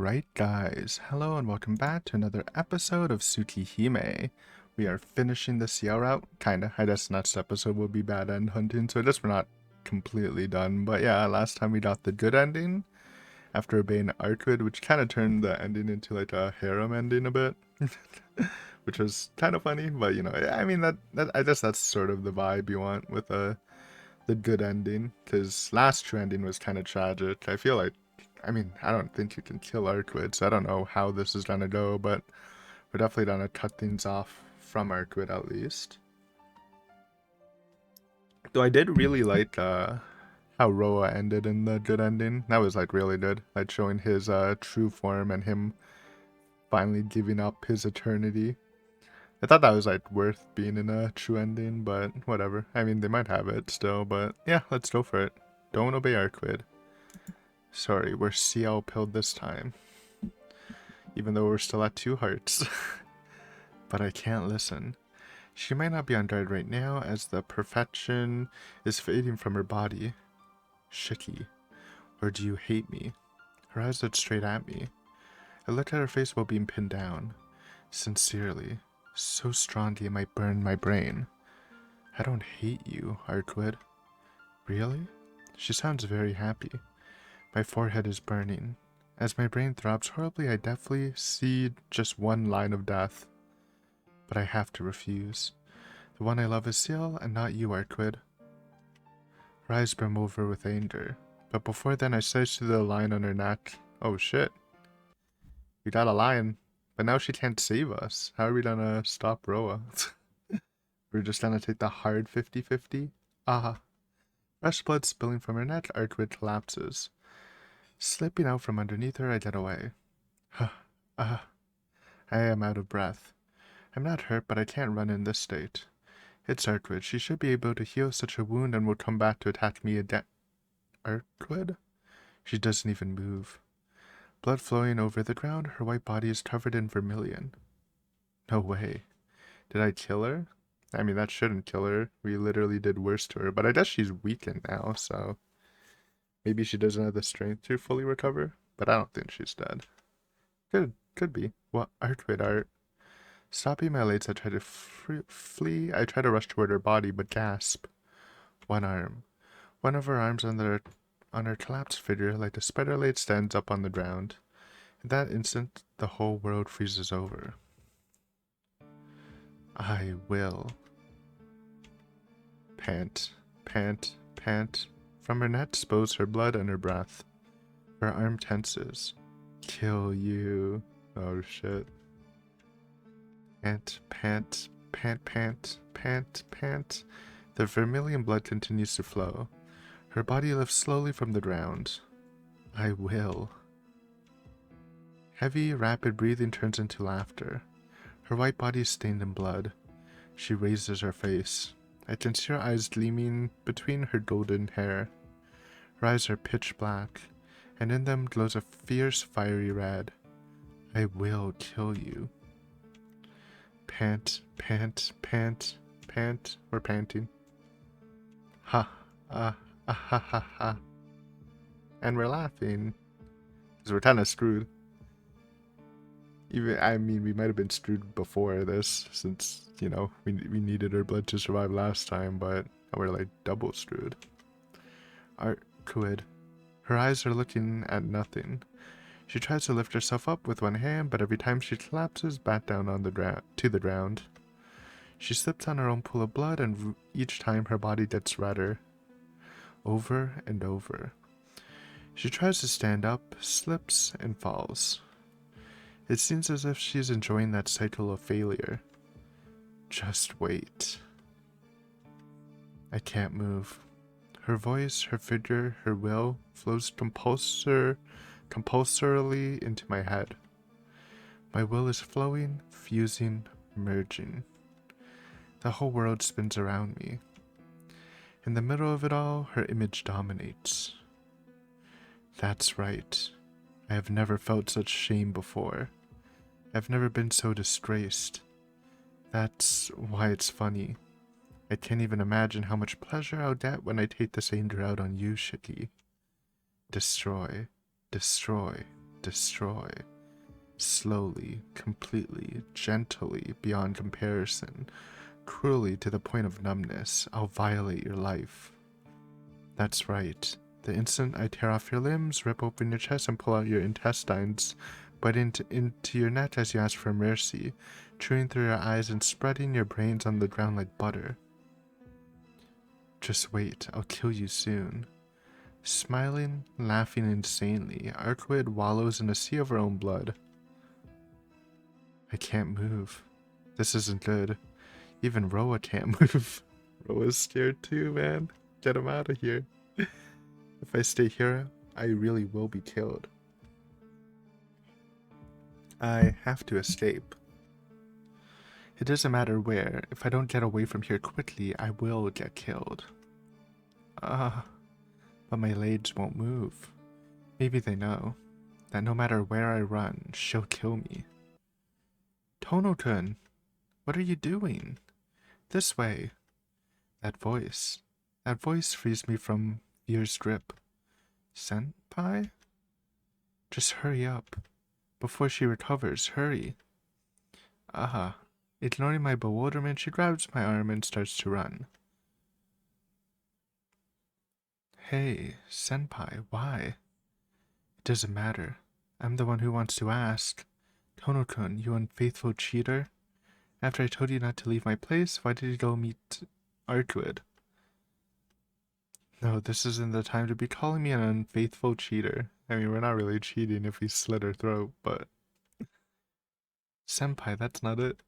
Alright guys, hello and welcome back to another episode of Tsukihime. We are finishing the Ciel route, kinda. I guess next episode will be bad end hunting, so just we're not completely done. But yeah, last time we got the good ending after obeying Arkwood, which kind of turned the ending into like a harem ending a bit. Which was kind of funny, but you know, I mean that I guess that's sort of the vibe you want with the good ending, because last true ending was kind of tragic. I mean, I don't think you can kill Arkwood, so I don't know how this is gonna go, but we're definitely gonna cut things off from Arkwood at least. Though I did really like how Roa ended in the good ending. That was like really good, like showing his true form and him finally giving up his eternity. I thought that was like worth being in a true ending, but whatever. I mean, they might have it still, but yeah, let's go for it. Don't obey Arkwood. Sorry, we're CL pilled this time. Even though we're still at 2 hearts. But I can't listen. She might not be on guard right now, as the perfection is fading from her body. Shiki, or do you hate me? Her eyes looked straight at me. I looked at her face while being pinned down. Sincerely. So strongly it might burn my brain. I don't hate you, Arkwood. Really? She sounds very happy. My forehead is burning. As my brain throbs horribly, I definitely see just one line of death. But I have to refuse. The one I love is Ciel, and not you, Arkwood. Her eyes brim over with anger. But before then, I searched through the line on her neck. Oh shit. We got a lion. But now she can't save us. How are we gonna stop Roa? We're just gonna take the hard 50-50? Ah. Fresh blood spilling from her neck, Arkwood collapses. Slipping out from underneath her, I get away. I am out of breath. I'm not hurt, but I can't run in this state. It's Arkwood. She should be able to heal such a wound and will come back to attack me again. Arkwood? She doesn't even move. Blood flowing over the ground, her white body is covered in vermilion. No way. Did I kill her? I mean, that shouldn't kill her. We literally did worse to her, but I guess she's weakened now, so maybe she doesn't have the strength to fully recover, but I don't think she's dead. Could be. What? Arkwood, Art. Stopping my legs, I try to flee. I try to rush toward her body, but gasp. One arm. One of her arms on her collapsed figure, like a spider leg, stands up on the ground. In that instant, the whole world freezes over. I will. Pant, pant, pant. From her neck spows her blood and her breath. Her arm tenses. Kill you. Oh shit. Pant, pant, pant, pant, pant, pant. The vermilion blood continues to flow. Her body lifts slowly from the ground. I will. Heavy, rapid breathing turns into laughter. Her white body is stained in blood. She raises her face. I can see her eyes gleaming between her golden hair. Her eyes are pitch black, and in them glows a fierce, fiery red. I will kill you. Pant, pant, pant, pant. We're panting. Ha, ha, ha, ha. And we're laughing. Because we're kind of screwed. I mean, we might have been screwed before this, since, you know, we needed our blood to survive last time, but we're like double screwed. Arkwood. Her eyes are looking at nothing. She tries to lift herself up with one hand, but every time she collapses back down on to the ground. She slips on her own pool of blood, and each time her body gets redder. Over and over. She tries to stand up, slips, and falls. It seems as if she's enjoying that cycle of failure. Just wait. I can't move. Her voice, her figure, her will flows compulsorily into my head. My will is flowing, fusing, merging. The whole world spins around me. In the middle of it all, her image dominates. That's right. I have never felt such shame before. I've never been so disgraced. That's why it's funny. I can't even imagine how much pleasure I'll get when I take this anger out on you, Shiki. Destroy, destroy, destroy. Slowly, completely, gently, beyond comparison, cruelly to the point of numbness, I'll violate your life. That's right. The instant I tear off your limbs, rip open your chest, and pull out your intestines, bite into your neck as you ask for mercy, chewing through your eyes and spreading your brains on the ground like butter. Just wait, I'll kill you soon. Smiling, laughing insanely, Archwid wallows in a sea of her own blood. I can't move. This isn't good. Even Roa can't move. Roa's scared too, man. Get him out of here. If I stay here, I really will be killed. I have to escape. It doesn't matter where. If I don't get away from here quickly, I will get killed. But my legs won't move. Maybe they know that no matter where I run, she'll kill me. Tono-kun, what are you doing? This way. That voice frees me from fear's grip. Senpai? Just hurry up. Before she recovers, hurry. Ignoring my bewilderment, she grabs my arm and starts to run. Hey, Senpai, why? It doesn't matter. I'm the one who wants to ask. Tono-kun, you unfaithful cheater. After I told you not to leave my place, why did you go meet Archwid? No, this isn't the time to be calling me an unfaithful cheater. I mean, we're not really cheating if we slit her throat, but... Senpai, that's not it.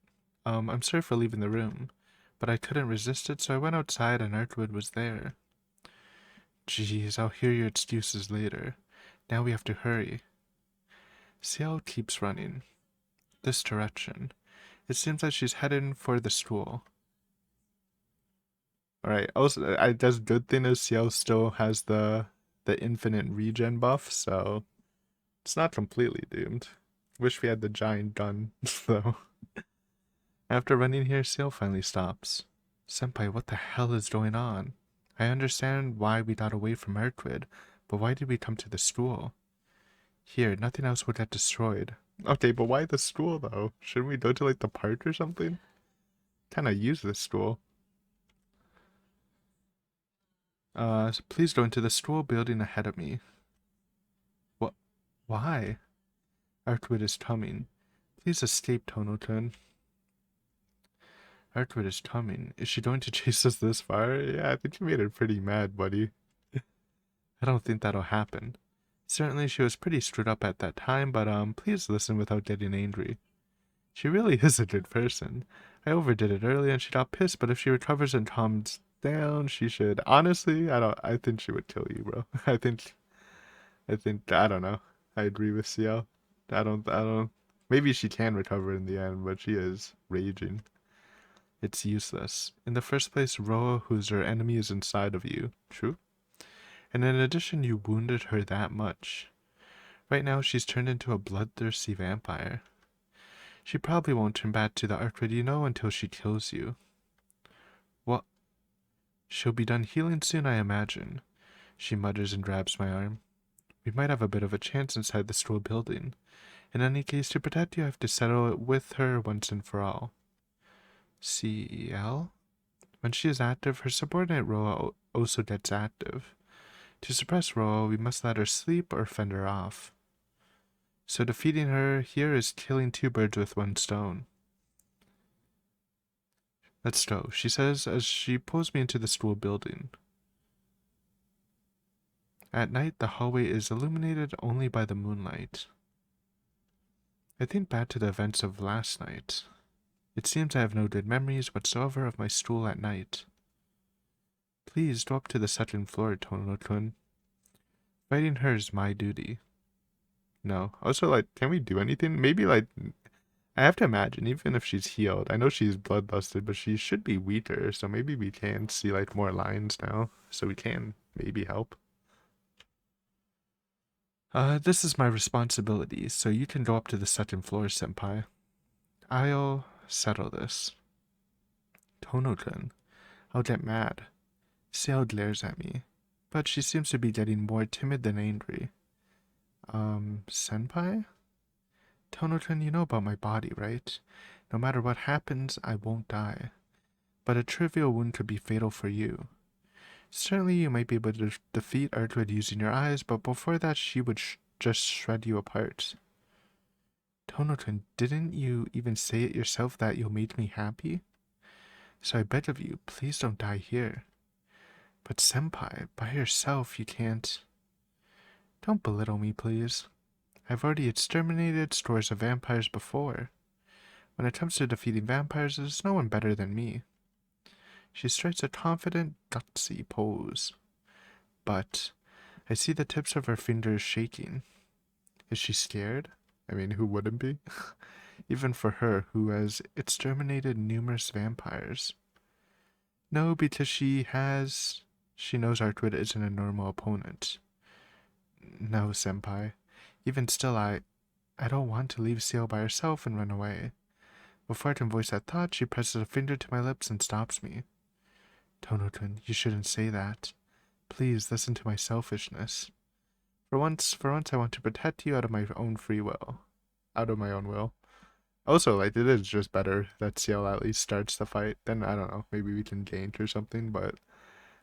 I'm sorry for leaving the room, but I couldn't resist it, so I went outside and Archwid was there. Jeez, I'll hear your excuses later. Now we have to hurry. Ciel keeps running. This direction. It seems like she's heading for the stool. Alright, also, I guess good thing is Ciel still has the infinite regen buff, so it's not completely doomed. Wish we had the giant gun, though. After running here, Ciel finally stops. Senpai, what the hell is going on? I understand why we got away from Archwid, but why did we come to the stool? Here, nothing else will get destroyed. Okay, but why the stool, though? Shouldn't we go to, like, the park or something? Kinda use this stool. So please go into the stool building ahead of me. What? Why? Archwid is coming. Please escape, Tono-kun. Archwid is coming. Is she going to chase us this far? Yeah, I think you made her pretty mad, buddy. I don't think that'll happen. Certainly she was pretty screwed up at that time, but please listen without getting angry. She really is a good person. I overdid it earlier and she got pissed, but if she recovers and calms down, she should. Honestly, I think she would kill you, bro. I don't know. I agree with Ciel. I don't, maybe she can recover in the end, but she is raging. It's useless. In the first place, Roa, who's her enemy, is inside of you. True? And in addition, you wounded her that much. Right now, she's turned into a bloodthirsty vampire. She probably won't turn back to the Archwid you know until she kills you. What? She'll be done healing soon, I imagine. She mutters and grabs my arm. We might have a bit of a chance inside the school building. In any case, to protect you, I have to settle it with her once and for all. Ciel? When she is active, her subordinate Roa also gets active. To suppress Roa, we must let her sleep or fend her off. So defeating her here is killing two birds with one stone. Let's go, she says as she pulls me into the school building. At night, the hallway is illuminated only by the moonlight. I think back to the events of last night. It seems I have no good memories whatsoever of my school at night. Please go up to the second floor, Tono-kun. Fighting her is my duty. No. Also, like, can we do anything? Maybe, like, I have to imagine, even if she's healed, I know she's bloodlusted, but she should be weaker, so maybe we can see, like, more lines now, so we can maybe help. This is my responsibility, so you can go up to the second floor, Senpai. I'll settle this. Tono-kun, I'll get mad. Ciel glares at me, but she seems to be getting more timid than angry. Senpai? Tonoton, you know about my body, right? No matter what happens, I won't die. But a trivial wound could be fatal for you. Certainly you might be able to defeat Erdwood using your eyes, but before that she would just shred you apart. Tonoton, didn't you even say it yourself that you'll make me happy? So I beg of you, please don't die here. But senpai, by yourself you can't... Don't belittle me, please. I've already exterminated scores of vampires before. When it comes to defeating vampires, there's no one better than me. She strikes a confident, gutsy pose. But I see the tips of her fingers shaking. Is she scared? I mean, who wouldn't be? Even for her, who has exterminated numerous vampires. No, because she knows Artwood isn't a normal opponent. No, senpai. Even still, I don't want to leave Ciel by herself and run away. Before I can voice that thought, she presses a finger to my lips and stops me. Tonoton, you shouldn't say that. Please listen to my selfishness. For once I want to protect you out of my own free will. Out of my own will. Also, like, it is just better that Ciel at least starts the fight. Then, I don't know, maybe we can gank or something, but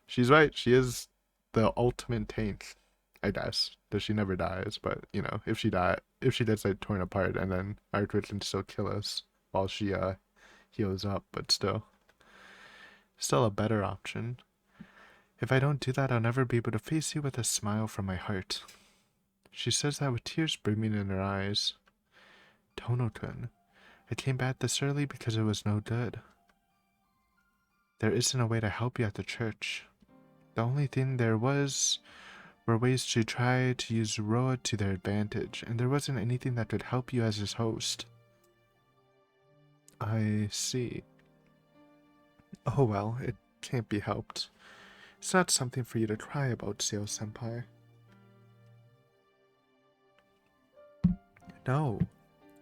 she's right. She is the ultimate tank, I guess. That she never dies, but, you know, if she gets, like, torn apart, and then Artwitch can still kill us while she, heals up, but still a better option. If I don't do that, I'll never be able to face you with a smile from my heart. She says that with tears brimming in her eyes. Tonoton, I came back this early because it was no good. There isn't a way to help you at the church. The only thing there were ways to try to use Roa to their advantage, and there wasn't anything that could help you as his host. I see. Oh well, it can't be helped. It's not something for you to cry about, Ciel-senpai. No.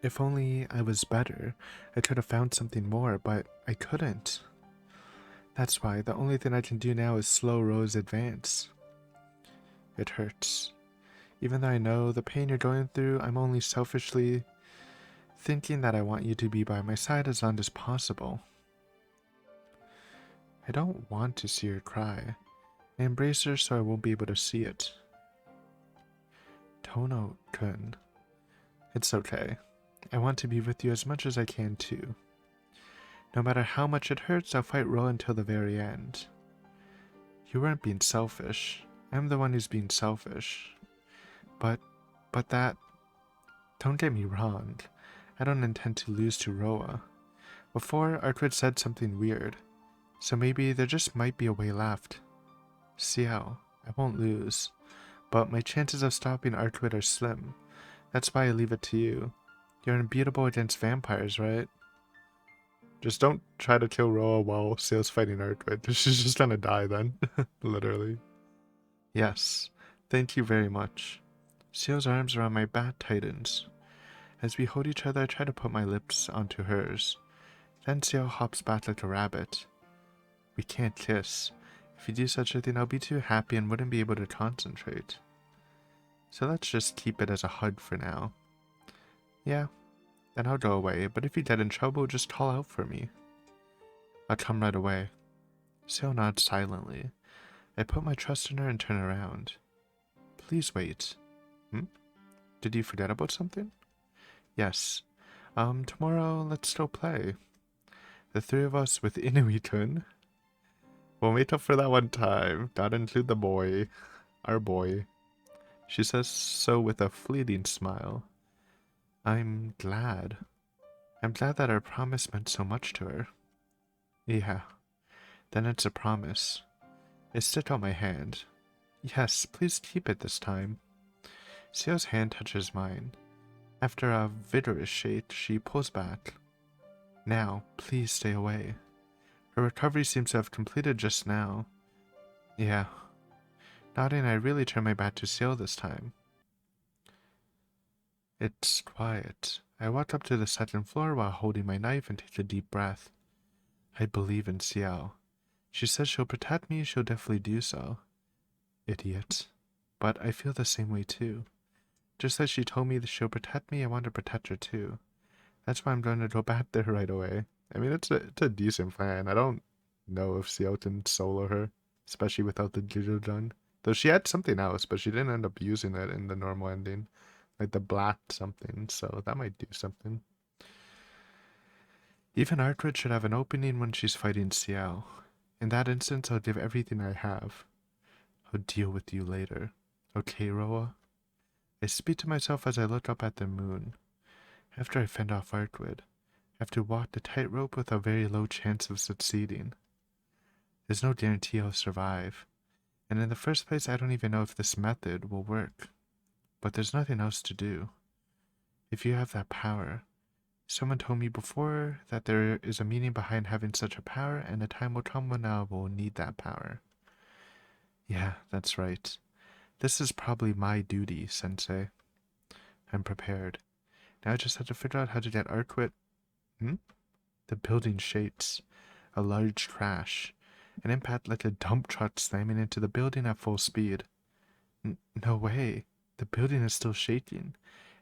If only I was better, I could have found something more, but I couldn't. That's why the only thing I can do now is slow Roa's advance. It hurts. Even though I know the pain you're going through, I'm only selfishly thinking that I want you to be by my side as long as possible. I don't want to see her cry. I embrace her so I won't be able to see it. Tono-kun. It's okay. I want to be with you as much as I can too. No matter how much it hurts, I'll fight Roa until the very end. You weren't being selfish. I'm the one who's being selfish. But that... Don't get me wrong. I don't intend to lose to Roa. Before, Artwood said something weird. So maybe there just might be a way left. Ciel, I won't lose. But my chances of stopping Artwood are slim. That's why I leave it to you. You're unbeatable against vampires, right? Just don't try to kill Roa while Ciel's fighting Artwood. She's just gonna die then. Literally. Yes. Thank you very much. Ciel's arms around my back tightens. As we hold each other, I try to put my lips onto hers. Then Ciel hops back like a rabbit. We can't kiss. If you do such a thing, I'll be too happy and wouldn't be able to concentrate. So let's just keep it as a hug for now. Yeah, then I'll go away, but if you get in trouble, just call out for me. I'll come right away. Ciel nods silently. I put my trust in her and turn around. Please wait. Did you forget about something? Yes. Tomorrow, let's still play. The three of us with Inui-kun. We'll meet up for that one time. Gotta include the boy. Our boy. She says so with a fleeting smile. I'm glad. I'm glad that our promise meant so much to her. Yeah. Then it's a promise. I stick out my hand. Yes, please keep it this time. Ciel's hand touches mine. After a vigorous shake, she pulls back. Now, please stay away. Her recovery seems to have completed just now. Yeah. Nodding, I really turn my back to Ciel this time. It's quiet. I walk up to the second floor while holding my knife and take a deep breath. I believe in Ciel. She says she'll protect me, she'll definitely do so. Idiot. But I feel the same way too. Just as she told me that she'll protect me, I want to protect her too. That's why I'm going to go back there right away. I mean, it's a decent plan. I don't know if Ciel can solo her, especially without the Jijo done. Though she had something else, but she didn't end up using it in the normal ending. Like the black something, so that might do something. Even Artwood should have an opening when she's fighting Ciel. In that instance, I'll give everything I have. I'll deal with you later. Okay, Roa? I speak to myself as I look up at the moon. After I fend off Artwood, I have to walk the tightrope with a very low chance of succeeding. There's no guarantee I'll survive. And in the first place, I don't even know if this method will work. But there's nothing else to do. If you have that power, someone told me before that there is a meaning behind having such a power, and a time will come when I will need that power. Yeah, that's right. This is probably my duty, Sensei. I'm prepared. Now I just have to figure out how to get Artwood. The building shakes. A large crash. An impact like a dump truck slamming into the building at full speed. No way. The building is still shaking.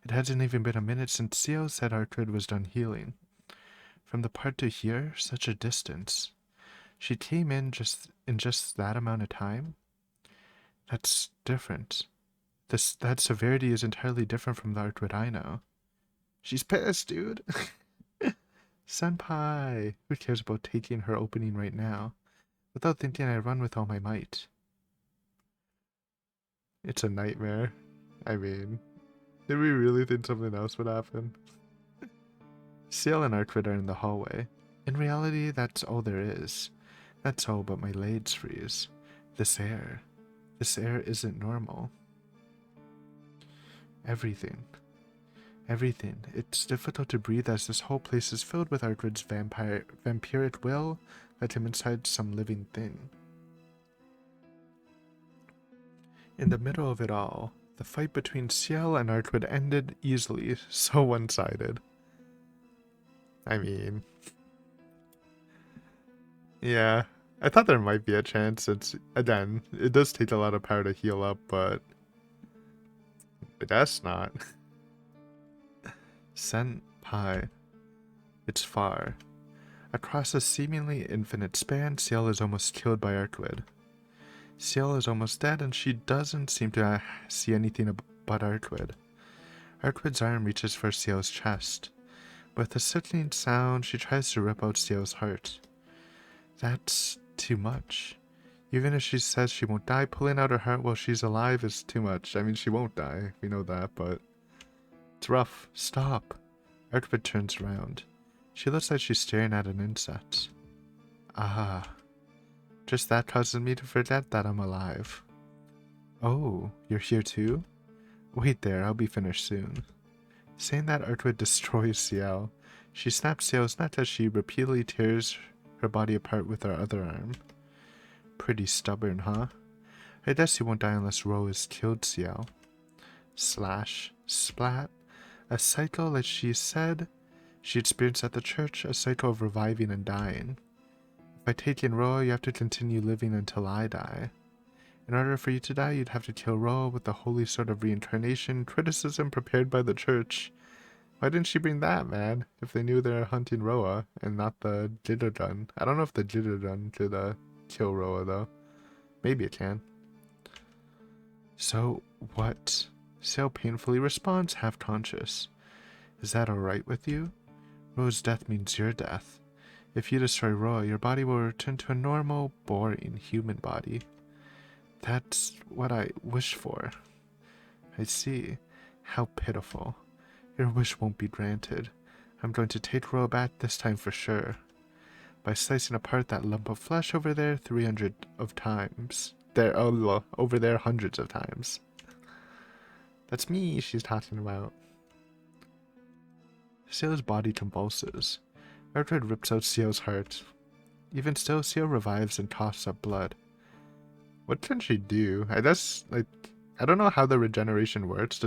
It hasn't even been a minute since Ciel said Artwood was done healing. From the part to here, such a distance. She came in just that amount of time? That's different. That severity is entirely different from the Artwood I know. She's pissed, dude. Senpai! Who cares about taking her opening right now? Without thinking, I run with all my might. It's a nightmare. I mean, did we really think something else would happen? Ciel and Artwood are in the hallway. In reality, that's all there is. That's all but my legs freeze. This air isn't normal. Everything. It's difficult to breathe as this whole place is filled with Artwood's vampiric will, let him inside some living thing. In the middle of it all, the fight between Ciel and Artwood ended easily, so one-sided. I mean... yeah, I thought there might be a chance. Again, it does take a lot of power to heal up, but I guess not. Senpai. It's far. Across a seemingly infinite span, Ciel is almost killed by Artwood. Ciel is almost dead, and she doesn't seem to see anything but Artwood. Artwood's arm reaches for Ciel's chest. With a sickening sound, she tries to rip out Ciel's heart. That's too much. Even if she says she won't die, pulling out her heart while she's alive is too much. I mean, she won't die, we know that, but... it's rough. Stop. Artwood turns around. She looks like she's staring at an insect. Ah. Just that causes me to forget that I'm alive. Oh, you're here too? Wait there, I'll be finished soon. Saying that, Artwood destroys Ciel. She snaps Ciel's neck as she repeatedly tears her body apart with her other arm. Pretty stubborn, huh? I guess you won't die unless Ro has killed Ciel. Slash. Splat. A cycle, like she said, she experienced at the church, a cycle of reviving and dying. By taking Ro, you have to continue living until I die. In order for you to die, you'd have to kill Ro with the holy sword of reincarnation, criticism prepared by the church. Why didn't she bring that, man? If they knew they were hunting Roa and not the Jidogun. I don't know if the Jidogun could kill Roa though. Maybe it can. So, what? Ciel painfully responds, half conscious. Is that alright with you? Roa's death means your death. If you destroy Roa, your body will return to a normal, boring human body. That's what I wish for. I see. How pitiful. Your wish won't be granted. I'm going to take Roa back this time for sure. By slicing apart that lump of flesh over there 300 of times. Over there hundreds of times. That's me she's talking about. Ciel's body convulses. Artwood rips out Ciel's heart. Even still, Ciel revives and coughs up blood. What can she do? I guess, like, I don't know how the regeneration works. It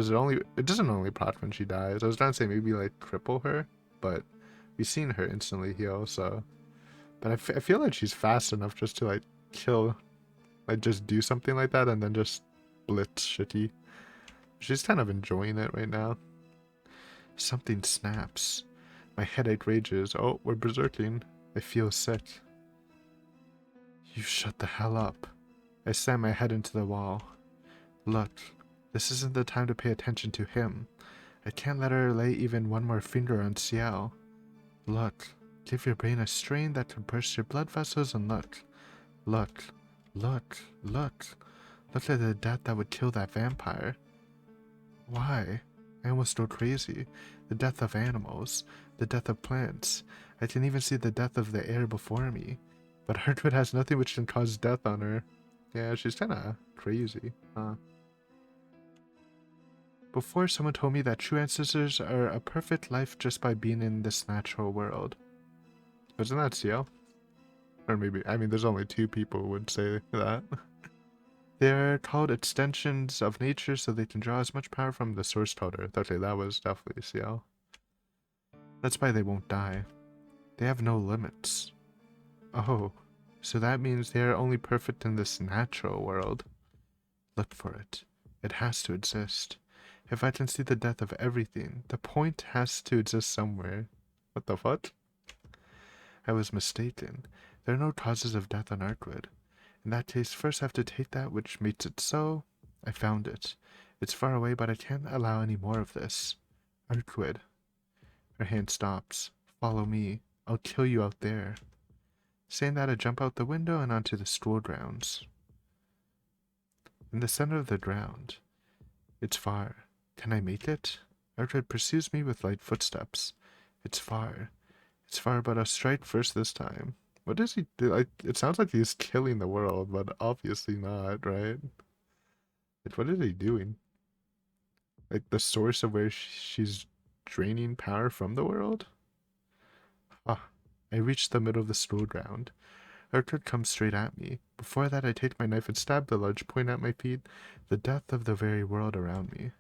doesn't only proc when she dies. I was trying to say maybe, like, cripple her, but we've seen her instantly heal, so. But I feel like she's fast enough just to, like, kill, like, just do something like that and then just blitz shitty. She's kind of enjoying it right now. Something snaps. My headache rages. Oh, we're berserking. I feel sick. You shut the hell up. I slam my head into the wall. Look, this isn't the time to pay attention to him. I can't let her lay even one more finger on Ciel. Look, give your brain a strain that could burst your blood vessels and look. Look, look, look. Look at the death that would kill that vampire. Why? I almost go crazy. The death of animals, the death of plants. I can even see the death of the air before me. But Hartwood has nothing which can cause death on her. Yeah, she's kinda crazy, huh? Before, someone told me that true ancestors are a perfect life just by being in this natural world. Wasn't that Ciel? Or maybe, I mean, there's only two people who would say that. They're called extensions of nature so they can draw as much power from the source code. Okay, that was definitely Ciel. That's why they won't die. They have no limits. Oh, so that means they are only perfect in this natural world. Look for it. It has to exist. If I can see the death of everything, the point has to exist somewhere. What the fuck? I was mistaken. There are no causes of death on Arkwood. In that case, first I have to take that which makes it so. I found it. It's far away, but I can't allow any more of this. Arkwood. Her hand stops. Follow me. I'll kill you out there. Saying that, I jump out the window and onto the school grounds. In the center of the ground. It's far. Can I make it? Arkwood pursues me with light footsteps. It's far. It's far, but I'll strike first this time. What does he do? It sounds like he's killing the world, but obviously not, right? Like, what is he doing? Like, the source of where she's draining power from the world? Ah, I reach the middle of the school ground. Arkwood comes straight at me. Before that, I take my knife and stab the large point at my feet. The death of the very world around me.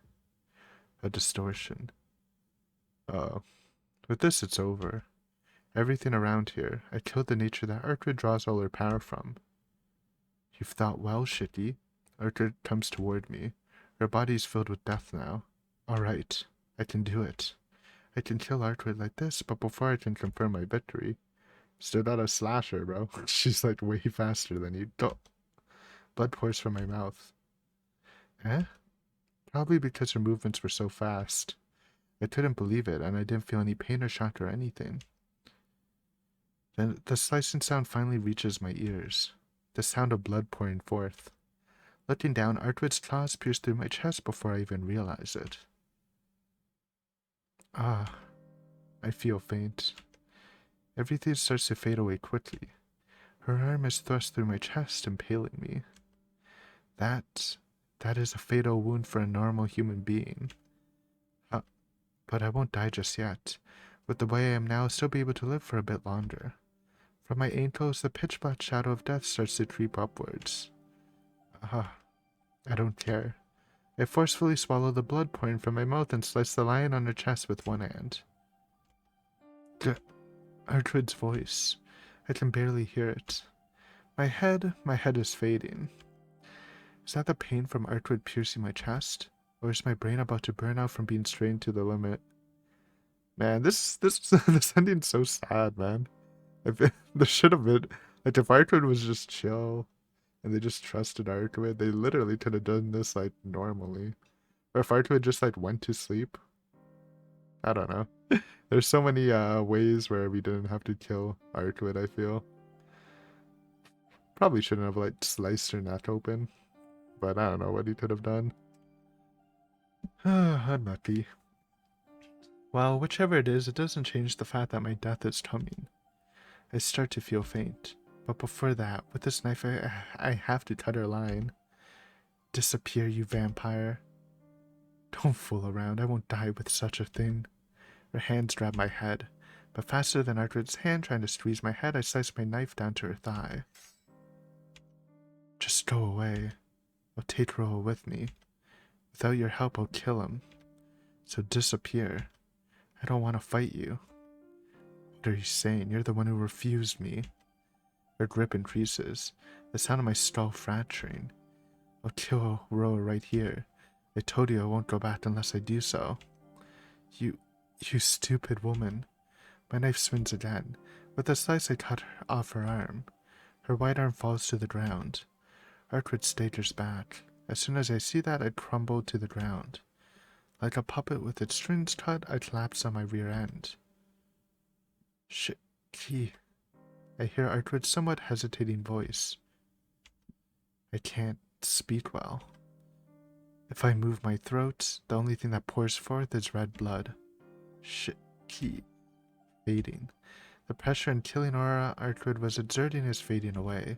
A distortion. With this, it's over. Everything around here. I killed the nature that Arkwood draws all her power from. You've thought well, Shitty. Arkwood comes toward me. Her body is filled with death now. Alright, I can do it. I can kill Arkwood like this, but before I can confirm my victory. Still not a slasher, bro. She's like way faster than you. Go. Blood pours from my mouth. Eh? Probably because her movements were so fast. I couldn't believe it, and I didn't feel any pain or shock or anything. Then the slicing sound finally reaches my ears. The sound of blood pouring forth. Looking down, Arkwood's claws pierce through my chest before I even realize it. Ah, I feel faint. Everything starts to fade away quickly. Her arm is thrust through my chest, impaling me. That is a fatal wound for a normal human being. But I won't die just yet. With the way I am now, I'll still be able to live for a bit longer. From my ankles, the pitch-black shadow of death starts to creep upwards. I don't care. I forcefully swallow the blood pouring from my mouth and slice the lion on her chest with one hand. Arkwood's voice. I can barely hear it. My head is fading. Is that the pain from Arkwood piercing my chest? Or is my brain about to burn out from being strained to the limit? Man, this ending's so sad, man. There should have been, like, if Arkwood was just chill and they just trusted Arkwood, they literally could have done this like normally. Or if Arkwood just like went to sleep. I don't know. There's so many ways where we didn't have to kill Arkwood, I feel. Probably shouldn't have like sliced her neck open. But I don't know what he could have done. Unlucky. Well, whichever it is, it doesn't change the fact that my death is coming. I start to feel faint. But before that, with this knife, I have to cut her line. Disappear, you vampire. Don't fool around, I won't die with such a thing. Her hands grab my head, but faster than Arkwood's hand trying to squeeze my head, I slice my knife down to her thigh. Just go away. I'll take Roa with me. Without your help, I'll kill him. So disappear. I don't want to fight you. What are you saying? You're the one who refused me. Her grip increases, the sound of my skull fracturing. I'll kill Roa right here. I told you I won't go back unless I do so. You, you stupid woman. My knife swings again. With a slice I cut off her arm. Her white arm falls to the ground. Artwood staggers back. As soon as I see that, I crumble to the ground. Like a puppet with its strings cut, I collapse on my rear end. Key. I hear Artwood's somewhat hesitating voice. I can't speak well. If I move my throat, the only thing that pours forth is red blood. Key. Fading. The pressure and killing aura Artwood was exerting is fading away.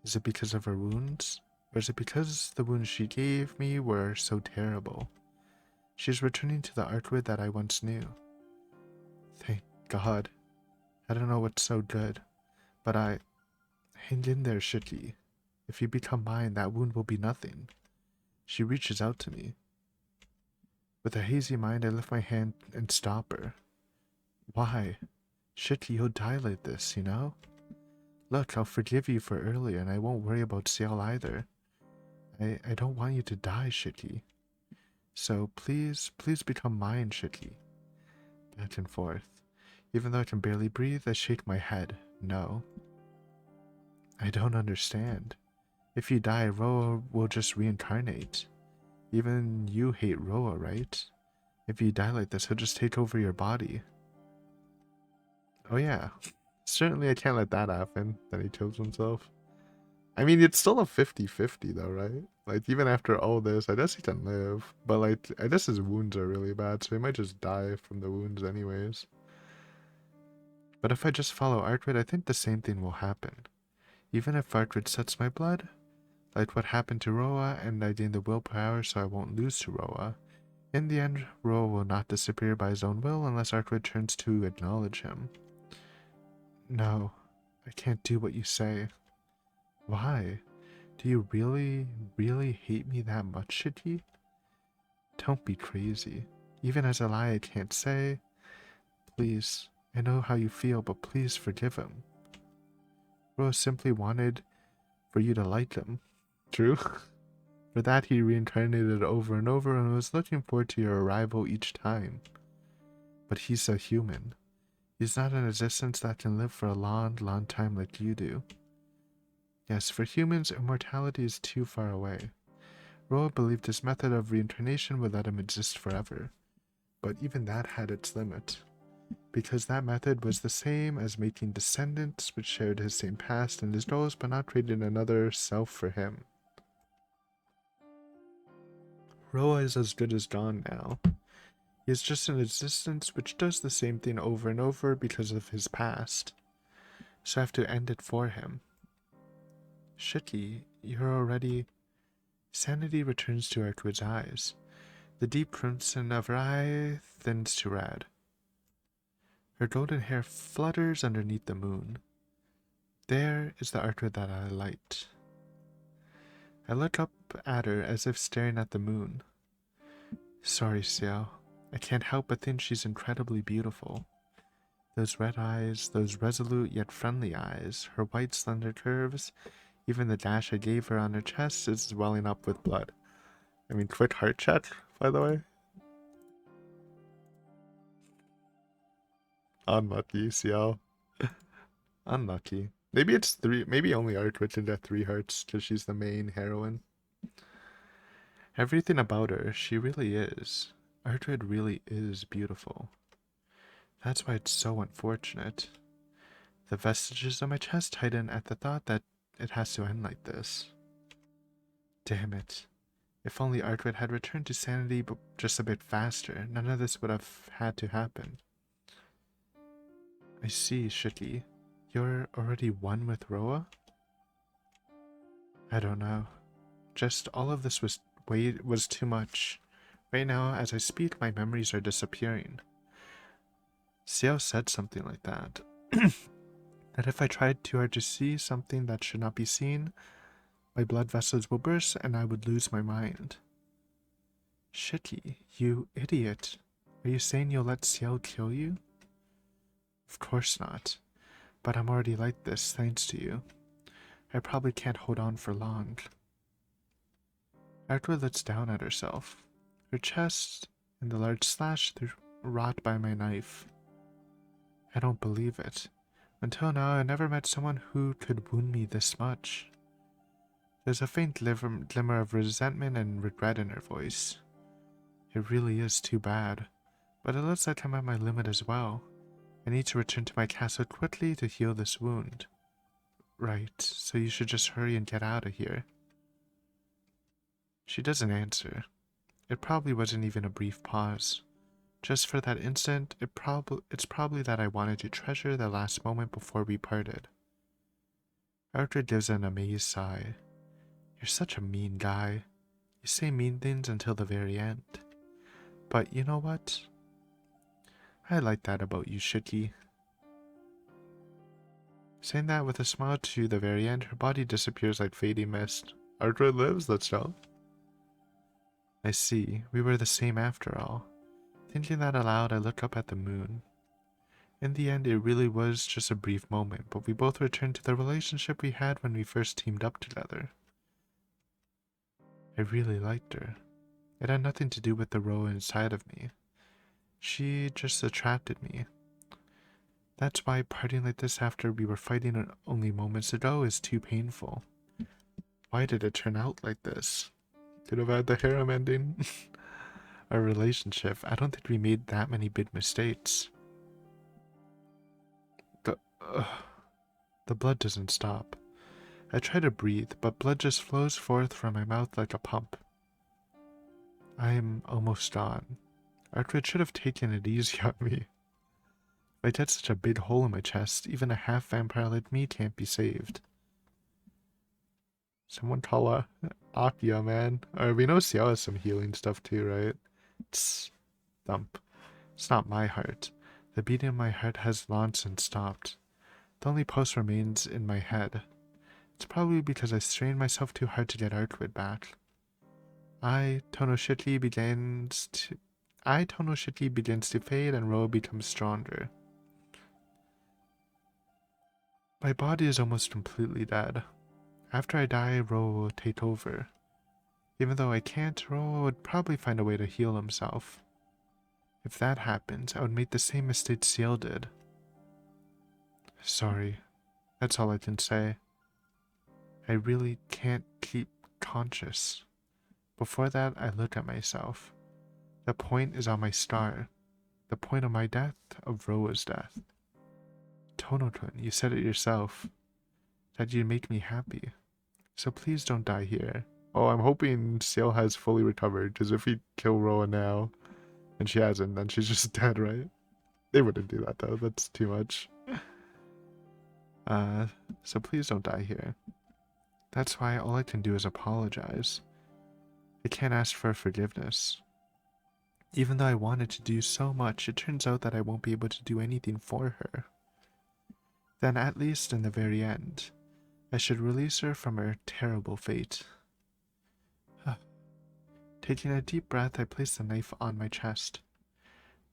Is it because of her wounds? Or is it because the wounds she gave me were so terrible? She's returning to the Artwood that I once knew. Thank God. I don't know what's so good, but hang in there, Shiki. If you become mine, that wound will be nothing. She reaches out to me. With a hazy mind, I lift my hand and stop her. Why? Shiki, you'll die like this, you know? Look, I'll forgive you for earlier, and I won't worry about Ciel either. I don't want you to die, Shiki. So please become mine, Shiki. Back and forth. Even though I can barely breathe, I shake my head. No. I don't understand. If you die, Roa will just reincarnate. Even you hate Roa, right? If you die like this, he'll just take over your body. Oh yeah. Certainly I can't let that happen, that he kills himself. I mean, it's still a 50-50 though, right? Like, even after all this, I guess he can live. But like, I guess his wounds are really bad, so he might just die from the wounds anyways. But if I just follow Artwood, I think the same thing will happen. Even if Artwood sucks my blood, like what happened to Roa, and I gain the willpower so I won't lose to Roa. In the end, Roa will not disappear by his own will unless Artwood turns to acknowledge him. No, I can't do what you say. Why? Do you really hate me that much, Shiki? Don't be crazy. Even as a lie I can't say. Please, I know how you feel, but please forgive him. Roa simply wanted for you to like him. True? For that he reincarnated over and over and was looking forward to your arrival each time. But he's a human. He's not an existence that can live for a long time like you do. Yes, for humans, immortality is too far away. Roa believed his method of reincarnation would let him exist forever. But even that had its limit. Because that method was the same as making descendants which shared his same past and his goals but not created another self for him. Roa is as good as gone now. He is just an existence which does the same thing over and over because of his past. So I have to end it for him. Shiki, you're already... Sanity returns to Artwood's eyes. The deep crimson of her eye thins to red. Her golden hair flutters underneath the moon. There is the Artwood that I liked. I look up at her as if staring at the moon. Sorry, Ciel. I can't help but think she's incredibly beautiful. Those red eyes, those resolute yet friendly eyes, her white slender curves, even the dash I gave her on her chest is welling up with blood. I mean, quick heart check, by the way. Unlucky, Ciel. Unlucky. Maybe it's 3, maybe only Artwood can get 3 hearts because she's the main heroine. Everything about her, she really is. Artwood really is beautiful. That's why it's so unfortunate. The vestiges of my chest tighten at the thought that it has to end like this. Damn it. If only Artwood had returned to sanity but just a bit faster, none of this would have had to happen. I see, Shiki. You're already one with Roa? I don't know. Just all of this was too much. Right now, as I speak, my memories are disappearing. Ciel said something like that. That if I tried too hard to see something that should not be seen, my blood vessels will burst and I would lose my mind. Shiki, you idiot. Are you saying you'll let Ciel kill you? Of course not. But I'm already like this, thanks to you. I probably can't hold on for long. Artwood looks down at herself. Her chest and the large slash through wrought by my knife. I don't believe it. Until now, I never met someone who could wound me this much. There's a faint glimmer of resentment and regret in her voice. It really is too bad, but it looks like I'm at my limit as well. I need to return to my castle quickly to heal this wound. Right, so you should just hurry and get out of here. She doesn't answer. It probably wasn't even a brief pause. Just for that instant, it's probably that I wanted to treasure the last moment before we parted. Arthur gives an amazed sigh. You're such a mean guy. You say mean things until the very end. But you know what? I like that about you, Shiki. Saying that with a smile to the very end, her body disappears like fading mist. Arthur lives, let's go. I see. We were the same after all. Thinking that aloud, I look up at the moon. In the end, it really was just a brief moment, but we both returned to the relationship we had when we first teamed up together. I really liked her. It had nothing to do with the Roa inside of me. She just attracted me. That's why parting like this after we were fighting only moments ago is too painful. Why did it turn out like this? Could have had the harem ending. Our relationship, I don't think we made that many big mistakes. The blood doesn't stop. I try to breathe, but blood just flows forth from my mouth like a pump. I am almost gone. Artwood should have taken it easy on me. If I get such a big hole in my chest, even a half-vampire like me can't be saved. Someone call Akia, man. Or we know Ciel has some healing stuff too, right? Tss. Thump. It's not my heart. The beating of my heart has long since stopped. The only pulse remains in my head. It's probably because I strained myself too hard to get Artwood back. Tonoshiki begins to fade and Roa becomes stronger. My body is almost completely dead. After I die, Roa will take over. Even though I can't, Roa would probably find a way to heal himself. If that happens, I would make the same mistake Ciel did. Sorry. That's all I can say. I really can't keep conscious. Before that, I look at myself. The point is on my star. The point of my death, of Roa's death. Tono-kun, you said it yourself. That you'd make me happy. So please don't die here. Oh, I'm hoping Ciel has fully recovered, because if we kill Roa now, and she hasn't, then she's just dead, right? They wouldn't do that, though. That's too much. So please don't die here. That's why all I can do is apologize. I can't ask for forgiveness. Even though I wanted to do so much, it turns out that I won't be able to do anything for her. Then at least in the very end, I should release her from her terrible fate. Taking a deep breath, I place the knife on my chest.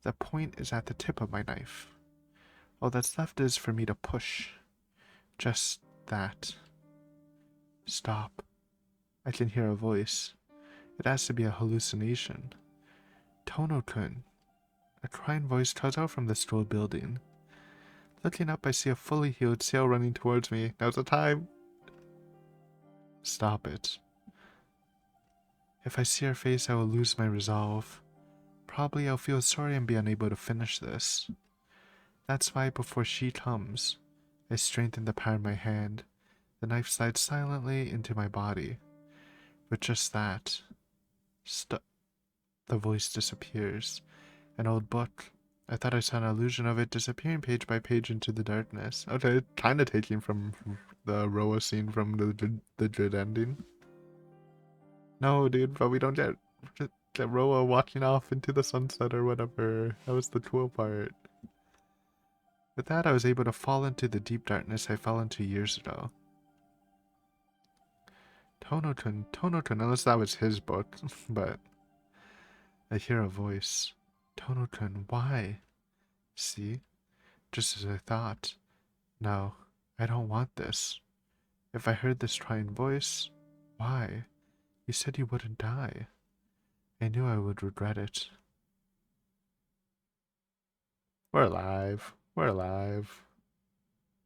The point is at the tip of my knife. All that's left is for me to push. Just that. Stop. I can hear a voice. It has to be a hallucination. Tono-kun. A crying voice calls out from the school building. Looking up, I see a fully healed Ciel running towards me. Now's the time. Stop it. If I see her face, I will lose my resolve. Probably I'll feel sorry and be unable to finish this. That's why before she comes, I strengthen the power in my hand. The knife slides silently into my body. With just that, the voice disappears. An old book. I thought I saw an illusion of it disappearing page by page into the darkness. Okay, kind of taking from the Roa scene from the good ending. No, dude, but we don't get Roa walking off into the sunset or whatever. That was the cool part. With that, I was able to fall into the deep darkness I fell into years ago. Tono-kun, unless that was his book, but I hear a voice. Tono-kun, why? See? Just as I thought. No, I don't want this. If I heard this trying voice, why? You said you wouldn't die. I knew I would regret it. We're alive. We're alive.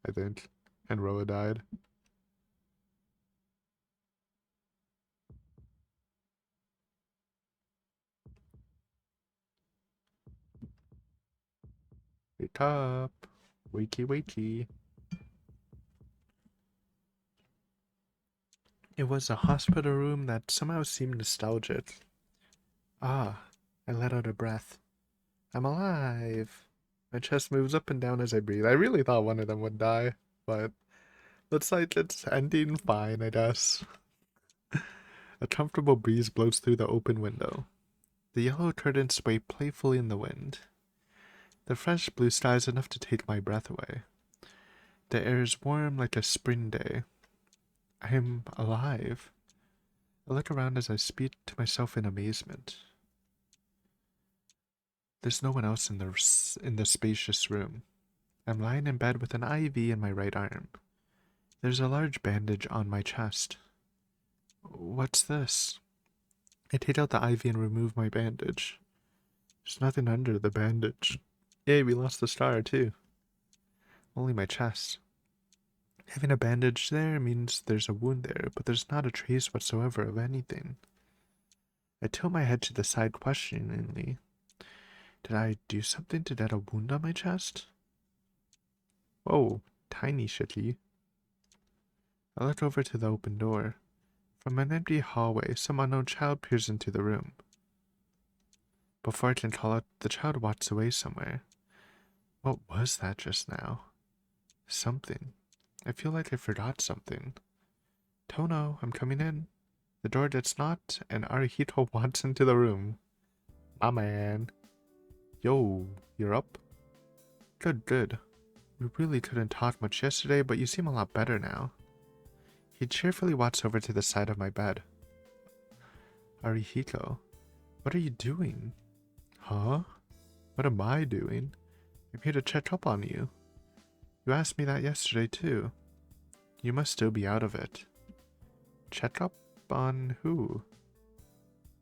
I think. And Roa died. Wake up. Wakey wakey. It was a hospital room that somehow seemed nostalgic. Ah, I let out a breath. I'm alive. My chest moves up and down as I breathe. I really thought one of them would die, but looks like it's ending fine, I guess. A comfortable breeze blows through the open window. The yellow curtains sway playfully in the wind. The fresh blue sky is enough to take my breath away. The air is warm like a spring day. I am alive. I look around as I speak to myself in amazement. There's no one else in the spacious room. I'm lying in bed with an IV in my right arm. There's a large bandage on my chest. What's this? I take out the IV and remove my bandage. There's nothing under the bandage. Yay, we lost the star too. Only my chest. Having a bandage there means there's a wound there, but there's not a trace whatsoever of anything. I tilt my head to the side questioningly. Did I do something to get a wound on my chest? Whoa, tiny shitty. I look over to the open door. From an empty hallway, some unknown child peers into the room. Before I can call out, the child walks away somewhere. What was that just now? Something. I feel like I forgot something. Tono, I'm coming in. The door gets knocked, and Arihito walks into the room. My man. Yo, you're up? Good, good. We really couldn't talk much yesterday, but you seem a lot better now. He cheerfully walks over to the side of my bed. Arihito, what are you doing? Huh? What am I doing? I'm here to check up on you. You asked me that yesterday too. You must still be out of it. Check up on who?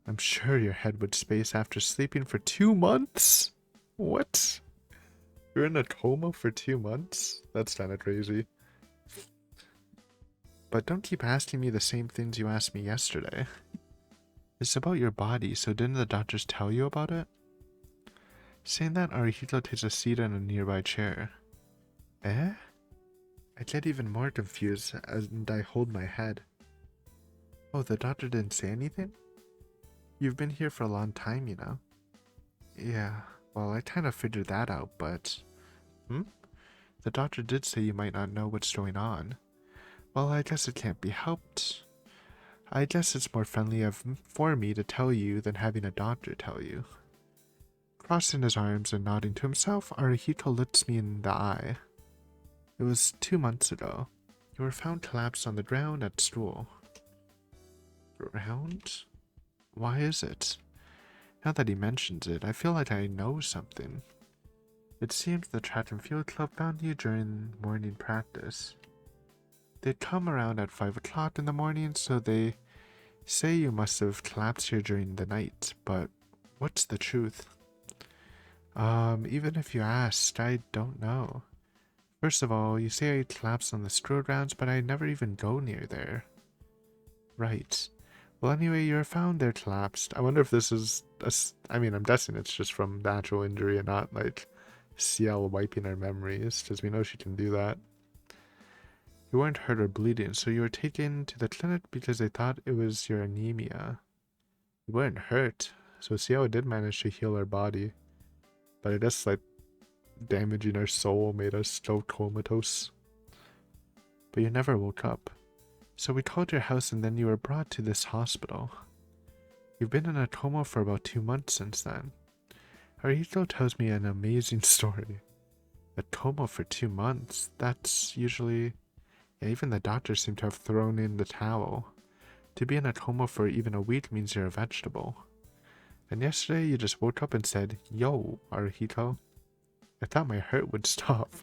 I'm sure your head would space after sleeping for 2 months? What? You're in a coma for 2 months? That's kinda crazy. But don't keep asking me the same things you asked me yesterday. It's about your body, so didn't the doctors tell you about it? Saying that, Arihito takes a seat in a nearby chair. Eh? I get even more confused and I hold my head. Oh, the doctor didn't say anything? You've been here for a long time, you know. Yeah, well, I kind of figured that out, but... The doctor did say you might not know what's going on. Well, I guess it can't be helped. I guess it's more friendly for me to tell you than having a doctor tell you. Crossing his arms and nodding to himself, Arihito looks me in the eye. It was 2 months ago. You were found collapsed on the ground at school. Ground? Why is it? Now that he mentions it, I feel like I know something. It seems the track and field club found you during morning practice. They'd come around at 5 o'clock in the morning, so they say you must have collapsed here during the night, but what's the truth? Even if you asked, I don't know. First of all, you say I collapsed on the school grounds, but I never even go near there. Right. Well, anyway, you were found there collapsed. I wonder if this is... I mean, I'm guessing it's just from the actual injury and not, like, Ciel wiping our memories, because we know she can do that. You weren't hurt or bleeding, so you were taken to the clinic because they thought it was your anemia. You weren't hurt, so Ciel did manage to heal our body. But I guess, like, damaging our soul made us go comatose. But you never woke up. So we called your house and then you were brought to this hospital. You've been in a coma for about 2 months since then. Arihito tells me an amazing story. A coma for 2 months? That's usually... Yeah, even the doctors seem to have thrown in the towel. To be in a coma for even a week means you're a vegetable. And yesterday you just woke up and said, "Yo, Arihito." I thought my hurt would stop.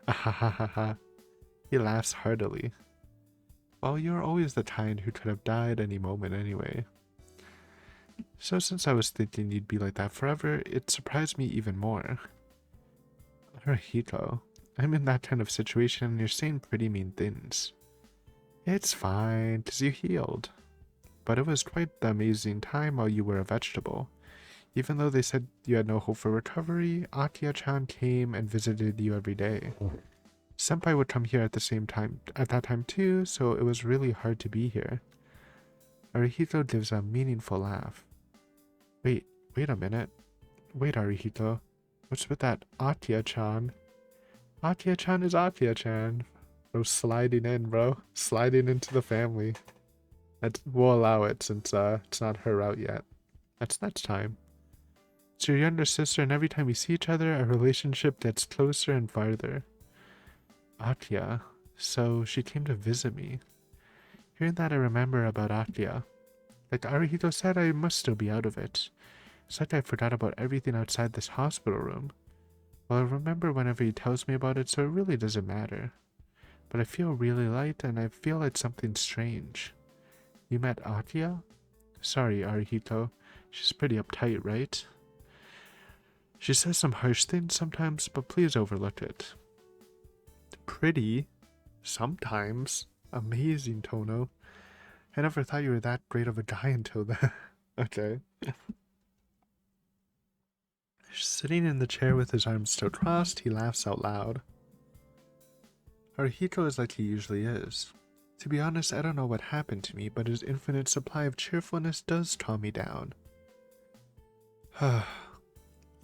Ahahaha. He laughs heartily. Well, you're always the kind who could have died any moment anyway. So since I was thinking you'd be like that forever, it surprised me even more. Arahito, I'm in that kind of situation and you're saying pretty mean things. It's fine, 'cause you healed. But it was quite the amazing time while you were a vegetable. Even though they said you had no hope for recovery, Akia-chan came and visited you every day. Senpai would come here at that time too, so it was really hard to be here. Arihito gives a meaningful laugh. Wait a minute. Wait, Arihito. What's with that Akia-chan? Akia-chan is Akia-chan. Bro, sliding in, bro. Sliding into the family. We'll allow it since it's not her route yet. That's time. It's your younger sister, and every time we see each other, our relationship gets closer and farther. Akia. So she came to visit me. Hearing that, I remember about Akia. Like Arihito said, I must still be out of it. It's like I forgot about everything outside this hospital room. Well, I remember whenever he tells me about it, so it really doesn't matter. But I feel really light, and I feel like something strange. You met Akia? Sorry, Arihito. She's pretty uptight, right? She says some harsh things sometimes, but please overlook it. Pretty? Sometimes? Amazing, Tono. I never thought you were that great of a guy until then. Okay. Sitting in the chair with his arms still crossed, he laughs out loud. Haruhito is like he usually is. To be honest, I don't know what happened to me, but his infinite supply of cheerfulness does calm me down.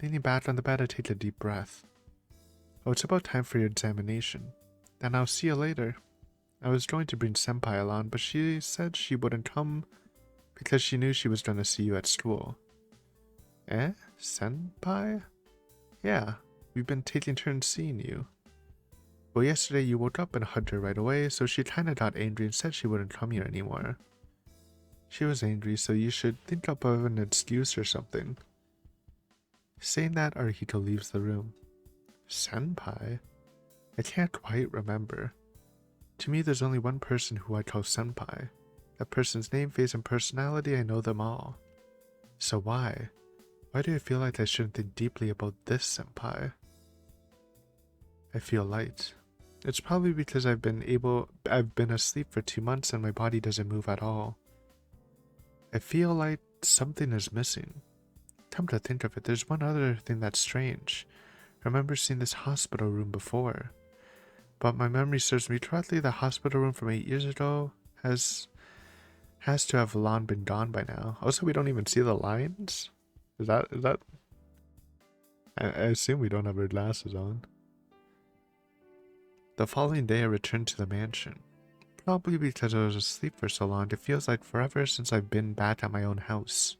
Leaning back on the bed, I take a deep breath. Oh, it's about time for your examination. Then I'll see you later. I was going to bring Senpai along, but she said she wouldn't come because she knew she was going to see you at school. Eh? Senpai? Yeah, we've been taking turns seeing you. Well, yesterday you woke up and hugged her right away, so she kinda got angry and said she wouldn't come here anymore. She was angry, so you should think up of an excuse or something. Saying that, Arihito leaves the room. Senpai? I can't quite remember. To me, there's only one person who I call Senpai. That person's name, face, and personality, I know them all. So why? Why do I feel like I shouldn't think deeply about this Senpai? I feel light. It's probably because I've been asleep for 2 months and my body doesn't move at all. I feel like something is missing. Come to think of it, there's one other thing that's strange. I remember seeing this hospital room before. But my memory serves me correctly, the hospital room from 8 years ago has to have long been gone by now. Also, we don't even see the lines? Is that? I assume we don't have our glasses on. The following day I returned to the mansion. Probably because I was asleep for so long, it feels like forever since I've been back at my own house.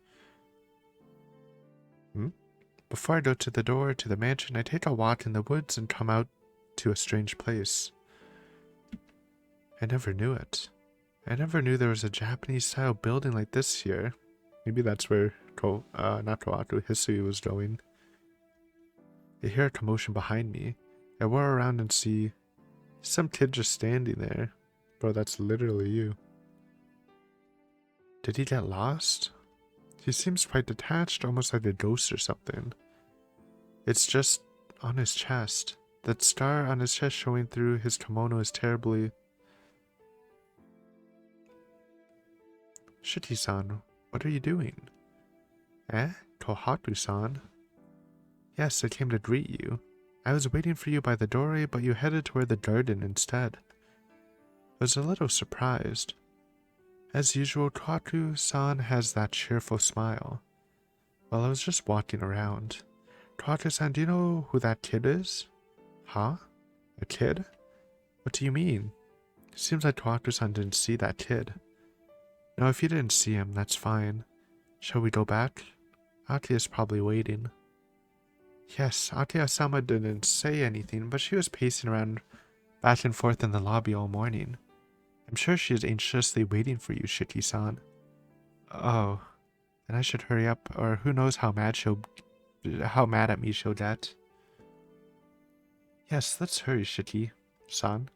Before I go to the door to the mansion, I take a walk in the woods and come out to a strange place. I never knew it. I never knew there was a Japanese-style building like this here. Maybe that's where Hisui was going. I hear a commotion behind me. I whirl around and see some kid just standing there. Bro, that's literally you. Did he get lost? He seems quite detached, almost like a ghost or something. It's just on his chest. That scar on his chest showing through his kimono is terribly... Shiki-san, what are you doing? Eh? Kohaku-san? Yes, I came to greet you. I was waiting for you by the doorway, but you headed toward the garden instead. I was a little surprised. As usual, Kohaku-san has that cheerful smile. Well, I was just walking around. Kohaku-san, do you know who that kid is? Huh? A kid? What do you mean? It seems like Kohaku-san didn't see that kid. No, if you didn't see him, that's fine. Shall we go back? Aki is probably waiting. Yes, Akia-sama didn't say anything, but she was pacing around back and forth in the lobby all morning. I'm sure she is anxiously waiting for you, Shiki-san. Oh, then I should hurry up, or who knows how mad at me she'll get. Yes, let's hurry, Shiki-san.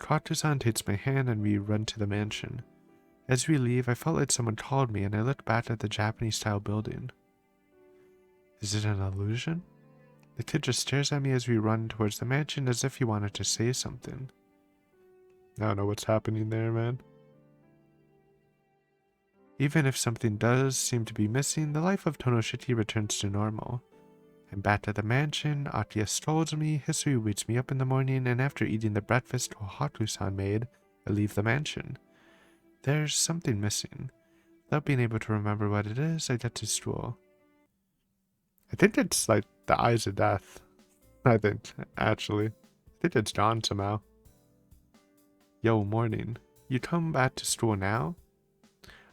Kato-san takes my hand and we run to the mansion. As we leave, I felt like someone called me and I looked back at the Japanese-style building. Is it an illusion? The kid just stares at me as we run towards the mansion as if he wanted to say something. I don't know what's happening there, man. Even if something does seem to be missing, the life of Tonoshiki returns to normal. I'm back at the mansion, Akiya scolds me, Hisui wakes me up in the morning, and after eating the breakfast Ohaku-san made, I leave the mansion. There's something missing. Without being able to remember what it is, I get to school. I think it's like the eyes of death. I think, actually. I think it's gone somehow. Yo, morning. You come back to school now?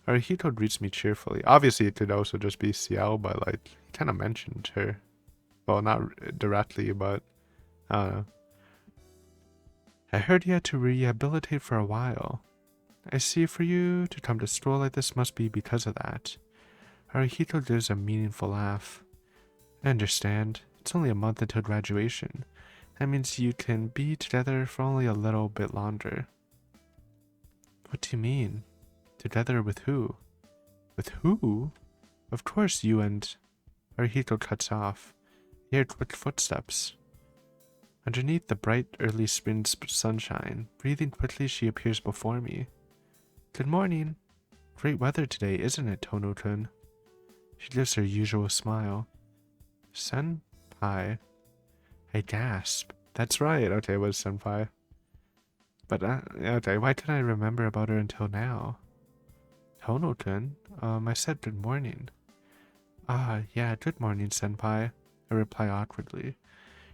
Arihito greets me cheerfully. Obviously, it could also just be Ciel, but like, he kind of mentioned her. Well, not directly, but I don't know. I heard you had to rehabilitate for a while. I see for you to come to school like this must be because of that. Arihito gives a meaningful laugh. I understand. It's only a month until graduation. That means you can be together for only a little bit longer. What do you mean? Together with who? With who? Of course you and... Arihito cuts off. I hear quick footsteps. Underneath the bright early spring sunshine, breathing quickly, she appears before me. Good morning. Great weather today, isn't it, Tono-kun? She gives her usual smile. Senpai? I gasp. That's right. Okay, it was Senpai. But, okay, why didn't I remember about her until now? Tono-kun? I said good morning. Ah, yeah, good morning, Senpai. I reply awkwardly.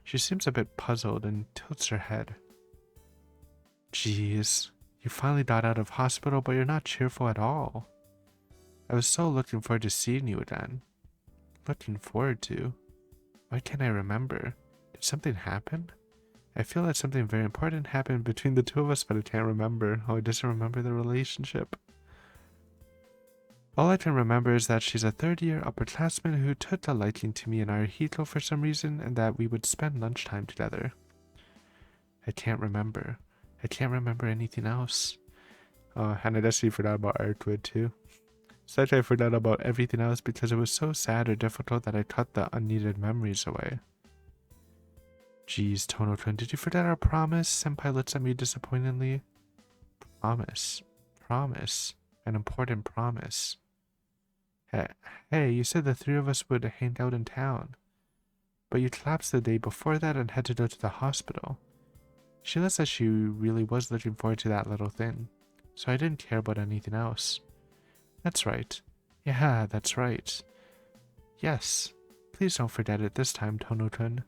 She seems a bit puzzled and tilts her head. Jeez, you finally got out of hospital, but you're not cheerful at all. I was so looking forward to seeing you again. Looking forward to? Why can't I remember? Did something happen? I feel like something very important happened between the two of us, but I can't remember. Oh, I doesn't remember the relationship. All I can remember is that she's a third-year upperclassman who took a liking to me and Arihito for some reason, and that we would spend lunchtime together. I can't remember. I can't remember anything else. Oh, and I actually forgot about Artwood too. It's like I forgot about everything else because it was so sad or difficult that I cut the unneeded memories away. Jeez, Tono-kun, did you forget our promise? Senpai looks at me disappointedly. Promise. Promise. An important promise. Hey, you said the three of us would hang out in town. But you collapsed the day before that and had to go to the hospital. Sheila said she really was looking forward to that little thing, so I didn't care about anything else. That's right. Yeah, that's right. Yes. Please don't forget it this time, Tono-kun.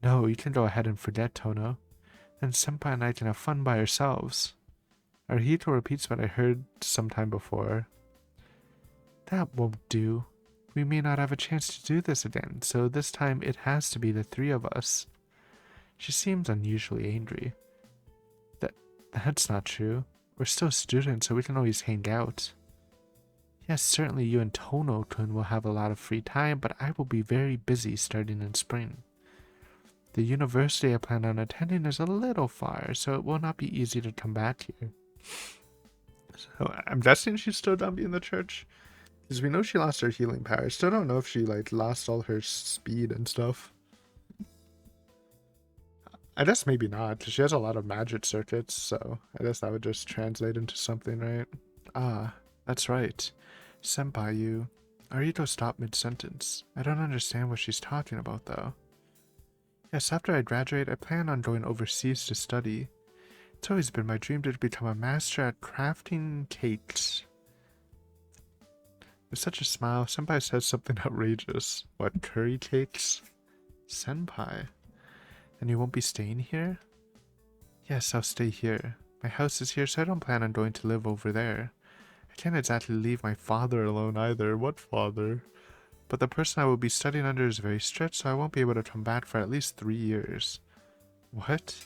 No, you can go ahead and forget, Tono. Then Senpai and I can have fun by ourselves. Arihito repeats what I heard sometime before. That won't do. We may not have a chance to do this again, so this time it has to be the three of us. She seems unusually angry. That's not true. We're still students, so we can always hang out. Yes, certainly you and Tono-kun will have a lot of free time, but I will be very busy starting in spring. The university I plan on attending is a little far, so it will not be easy to come back here. So I'm guessing she's still gonna be in the church. Because we know she lost her healing power. I still don't know if she like lost all her speed and stuff. I guess maybe not, because she has a lot of magic circuits, so I guess that would just translate into something, right? Ah, that's right. Senpai, Arito stopped mid-sentence. I don't understand what she's talking about, though. Yes, after I graduate, I plan on going overseas to study. It's always been my dream to become a master at crafting cakes. With such a smile, Senpai says something outrageous. What, curry cakes? Senpai? And you won't be staying here? Yes, I'll stay here. My house is here, so I don't plan on going to live over there. I can't exactly leave my father alone either. What father? But the person I will be studying under is very strict, so I won't be able to come back for at least 3 years. What?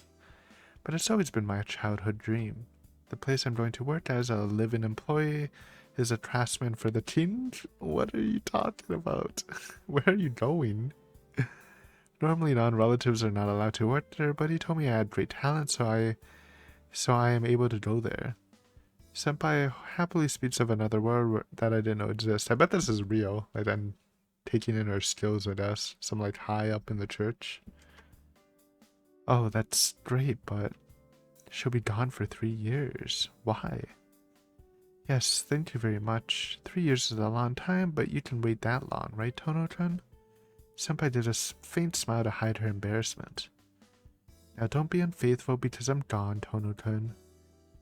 But it's always been my childhood dream. The place I'm going to work as a live-in employee is a craftsman for the king? What are you talking about? Where are you going? Normally non-relatives are not allowed to work there, but he told me I had great talent, so I so I am able to go there. Senpai happily speaks of another world that I didn't know exists. I bet this is real. Like, I'm taking in her skills, I guess. Some, like, high up in the church. Oh, that's great, but she'll be gone for 3 years. Why? Yes, thank you very much. 3 years is a long time, but you can wait that long, right, Tono-kun? Senpai did a faint smile to hide her embarrassment. Now don't be unfaithful because I'm gone, Tono-kun.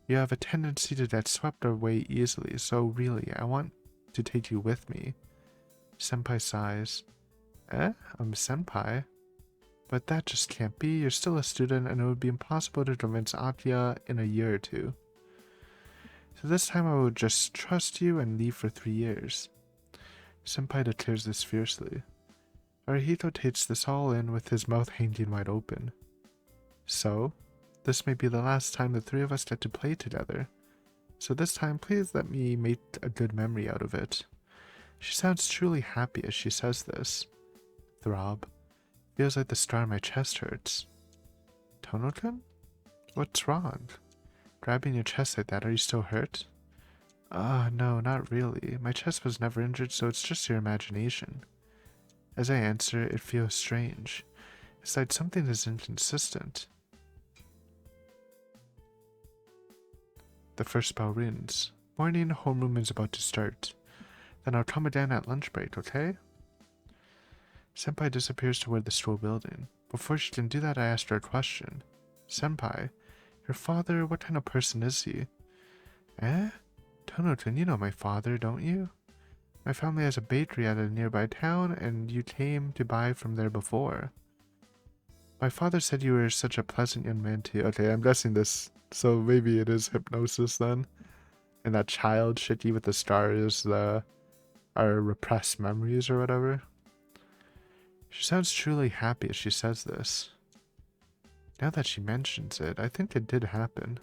You have a tendency to get swept away easily, so really, I want to take you with me. Senpai sighs. I'm senpai? But that just can't be. You're still a student, and it would be impossible to convince Akira in a year or two. So this time I will just trust you and leave for 3 years. Senpai declares this fiercely. Arihito takes this all in with his mouth hanging wide open. So, this may be the last time the three of us get to play together. So this time, please let me make a good memory out of it. She sounds truly happy as she says this. Throb. Feels like the star in my chest hurts. Tono-kun? What's wrong? Grabbing your chest like that, are you still hurt? No, not really. My chest was never injured, so it's just your imagination. As I answer, it feels strange. It's like something is inconsistent. The first bell rings. Morning, homeroom is about to start. Then I'll come again at lunch break, okay? Senpai disappears toward the school building. Before she can do that, I ask her a question. Senpai, your father, what kind of person is he? Tono-kun, you know my father, don't you? My family has a bakery at a nearby town, and you came to buy from there before. My father said you were such a pleasant young man too. Okay, I'm guessing this, so maybe it is hypnosis then. And that child shitty with the star is our repressed memories or whatever. She sounds truly happy as she says this. Now that she mentions it, I think it did happen.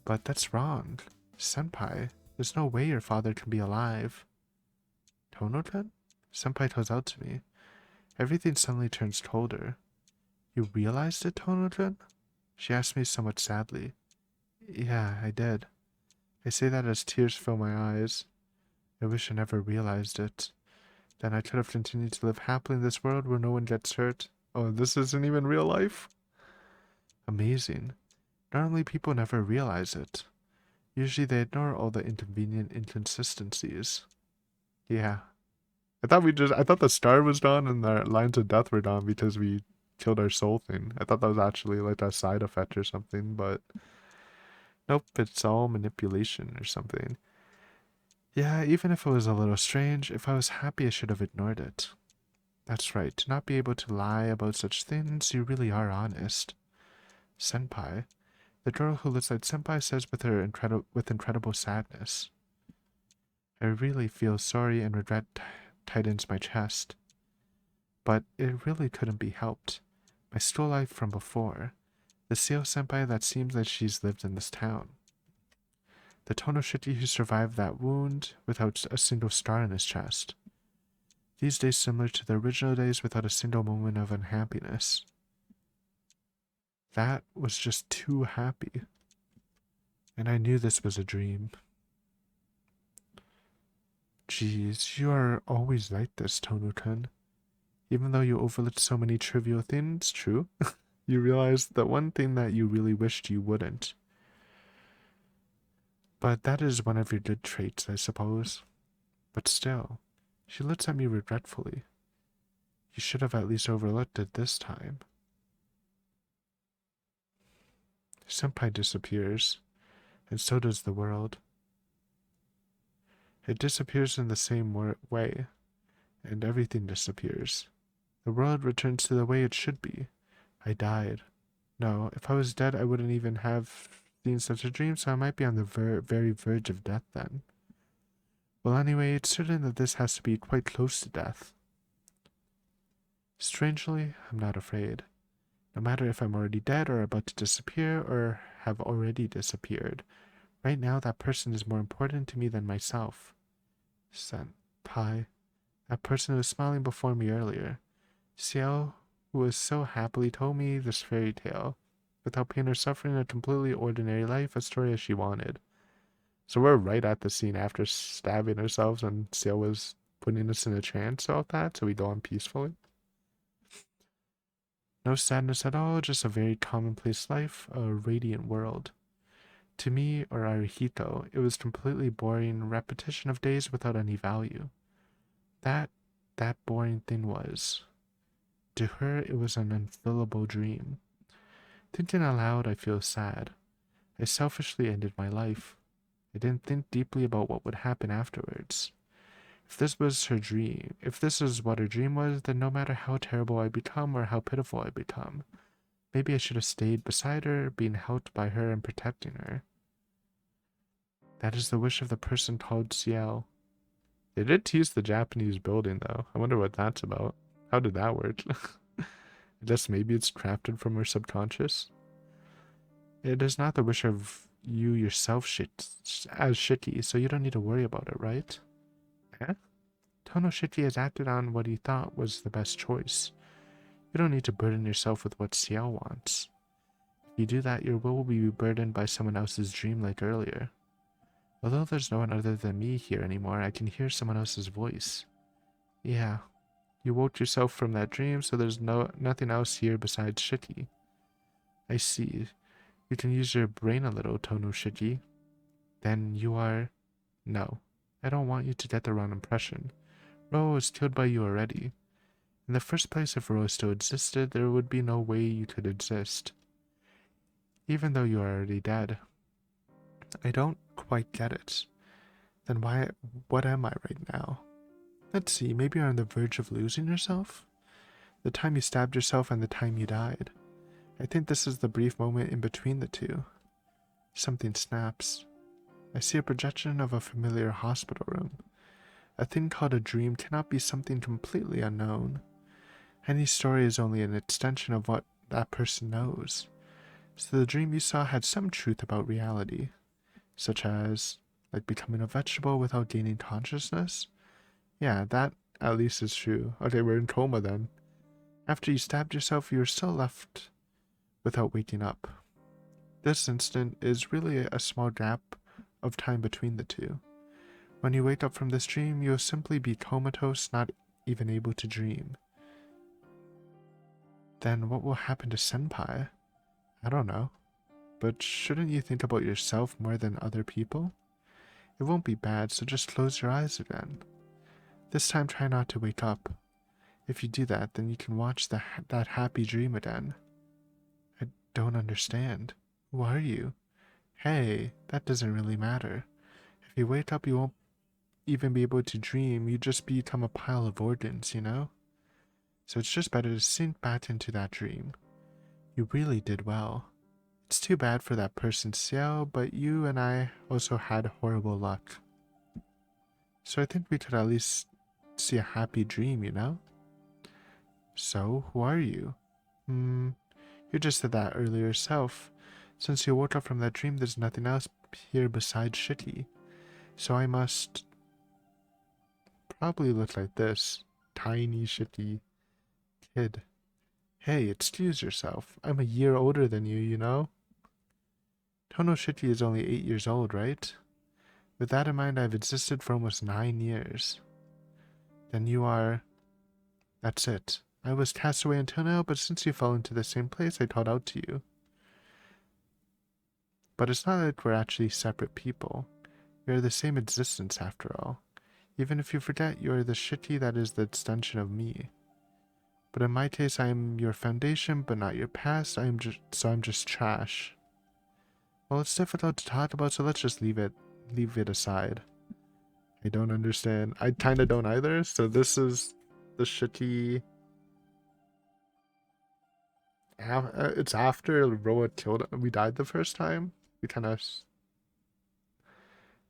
But that's wrong. Senpai, there's no way your father can be alive. Tono-kun? Senpai tells out to me. Everything suddenly turns colder. You realized it, Tono-kun? She asked me somewhat sadly. Yeah, I did. I say that as tears fill my eyes. I wish I never realized it. Then I could have continued to live happily in this world where no one gets hurt. Oh, this isn't even real life? Amazing. Normally people never realize it. Usually they ignore all the inconvenient inconsistencies. Yeah. I thought the star was gone and the lines of death were gone because we killed our soul thing. I thought that was actually like a side effect or something, but nope, it's all manipulation or something. Yeah, even if it was a little strange, if I was happy I should have ignored it. That's right, to not be able to lie about such things, you really are honest. Senpai. The girl who looks like Senpai says with incredible sadness. I really feel sorry and regret tightens my chest. But it really couldn't be helped. My school life from before. The Ciel senpai that seems like she's lived in this town. The Tonoshiki who survived that wound without a single star in his chest. These days similar to the original days without a single moment of unhappiness. That was just too happy. And I knew this was a dream. Jeez, you are always like this, Tono-kun. Even though you overlooked so many trivial things, true, you realized the one thing that you really wished you wouldn't. But that is one of your good traits, I suppose. But still, she looks at me regretfully. You should have at least overlooked it this time. Senpai disappears, and so does the world. It disappears in the same way, and everything disappears. The world returns to the way it should be. I died. No, if I was dead, I wouldn't even have seen such a dream, so I might be on the very verge of death then. Well, anyway, it's certain that this has to be quite close to death. Strangely, I'm not afraid. No matter if I'm already dead or about to disappear or have already disappeared. Right now, that person is more important to me than myself. Senpai. That person who was smiling before me earlier. Ciel, who was so happily told me this fairy tale. without pain or suffering, a completely ordinary life, a story as she wanted. So we're right at the scene after stabbing ourselves, and Ciel was putting us in a trance about that, so we go on peacefully. No sadness at all, just a very commonplace life, a radiant world. To me, or Arihito, it was completely boring repetition of days without any value. That boring thing was. To her, it was an unfillable dream. Thinking aloud, I feel sad. I selfishly ended my life. I didn't think deeply about what would happen afterwards. If this was her dream, if this is what her dream was, then no matter how terrible I become or how pitiful I become, maybe I should have stayed beside her, being helped by her and protecting her. That is the wish of the person called Ciel. They did tease the Japanese building, though. I wonder what that's about. How did that work? I guess maybe it's crafted from her subconscious. It is not the wish of you yourself as Shitty, so you don't need to worry about it, right? Eh? Tono Shitty has acted on what he thought was the best choice. You don't need to burden yourself with what Ciel wants. If you do that, your will be burdened by someone else's dream like earlier. Although there's no one other than me here anymore, I can hear someone else's voice. Yeah, you woke yourself from that dream, so there's nothing else here besides Shitty. I see. You can use your brain a little, Tono Shitty. Then you are... No, I don't want you to get the wrong impression. Ro was killed by you already. In the first place, if Ro still existed, there would be no way you could exist. Even though you are already dead. I don't quite get it. Then what am I right now? Let's see, maybe you're on the verge of losing yourself? The time you stabbed yourself and the time you died. I think this is the brief moment in between the two. Something snaps. I see a projection of a familiar hospital room. A thing called a dream cannot be something completely unknown. Any story is only an extension of what that person knows. So the dream you saw had some truth about reality, such as, like becoming a vegetable without gaining consciousness? Yeah, that at least is true. Okay, we're in coma then. After you stabbed yourself, you were still left without waking up. This instant is really a small gap of time between the two. When you wake up from this dream, you will simply be comatose, not even able to dream. Then what will happen to Senpai? I don't know. But shouldn't you think about yourself more than other people? It won't be bad, so just close your eyes again. This time try not to wake up. If you do that, then you can watch that happy dream again. I don't understand. Who are you? Hey, that doesn't really matter. If you wake up, you won't even be able to dream. You just become a pile of organs, you know? So it's just better to sink back into that dream. You really did well. It's too bad for that person, Ciel, but you and I also had horrible luck. So I think we could at least see a happy dream, you know? So, who are you? You just said that earlier yourself. Since you woke up from that dream, there's nothing else here besides Shitty. So I must probably look like this. Tiny, Shitty kid. Hey, excuse yourself. I'm a year older than you know? Tono Shitty is only 8 years old, right? With that in mind, I've existed for almost 9 years. Then you are... That's it. I was cast away until now, but since you fell into the same place, I called out to you. But it's not like we're actually separate people. We are the same existence after all. Even if you forget, you are the Shitty that is the extension of me. But in my case, I am your foundation, but not your past. I'm just trash. Well, it's difficult to talk about, so let's just leave it aside. I don't understand. I kinda don't either, so this is the Shitty... It's after Roa killed we died the first time. We kinda...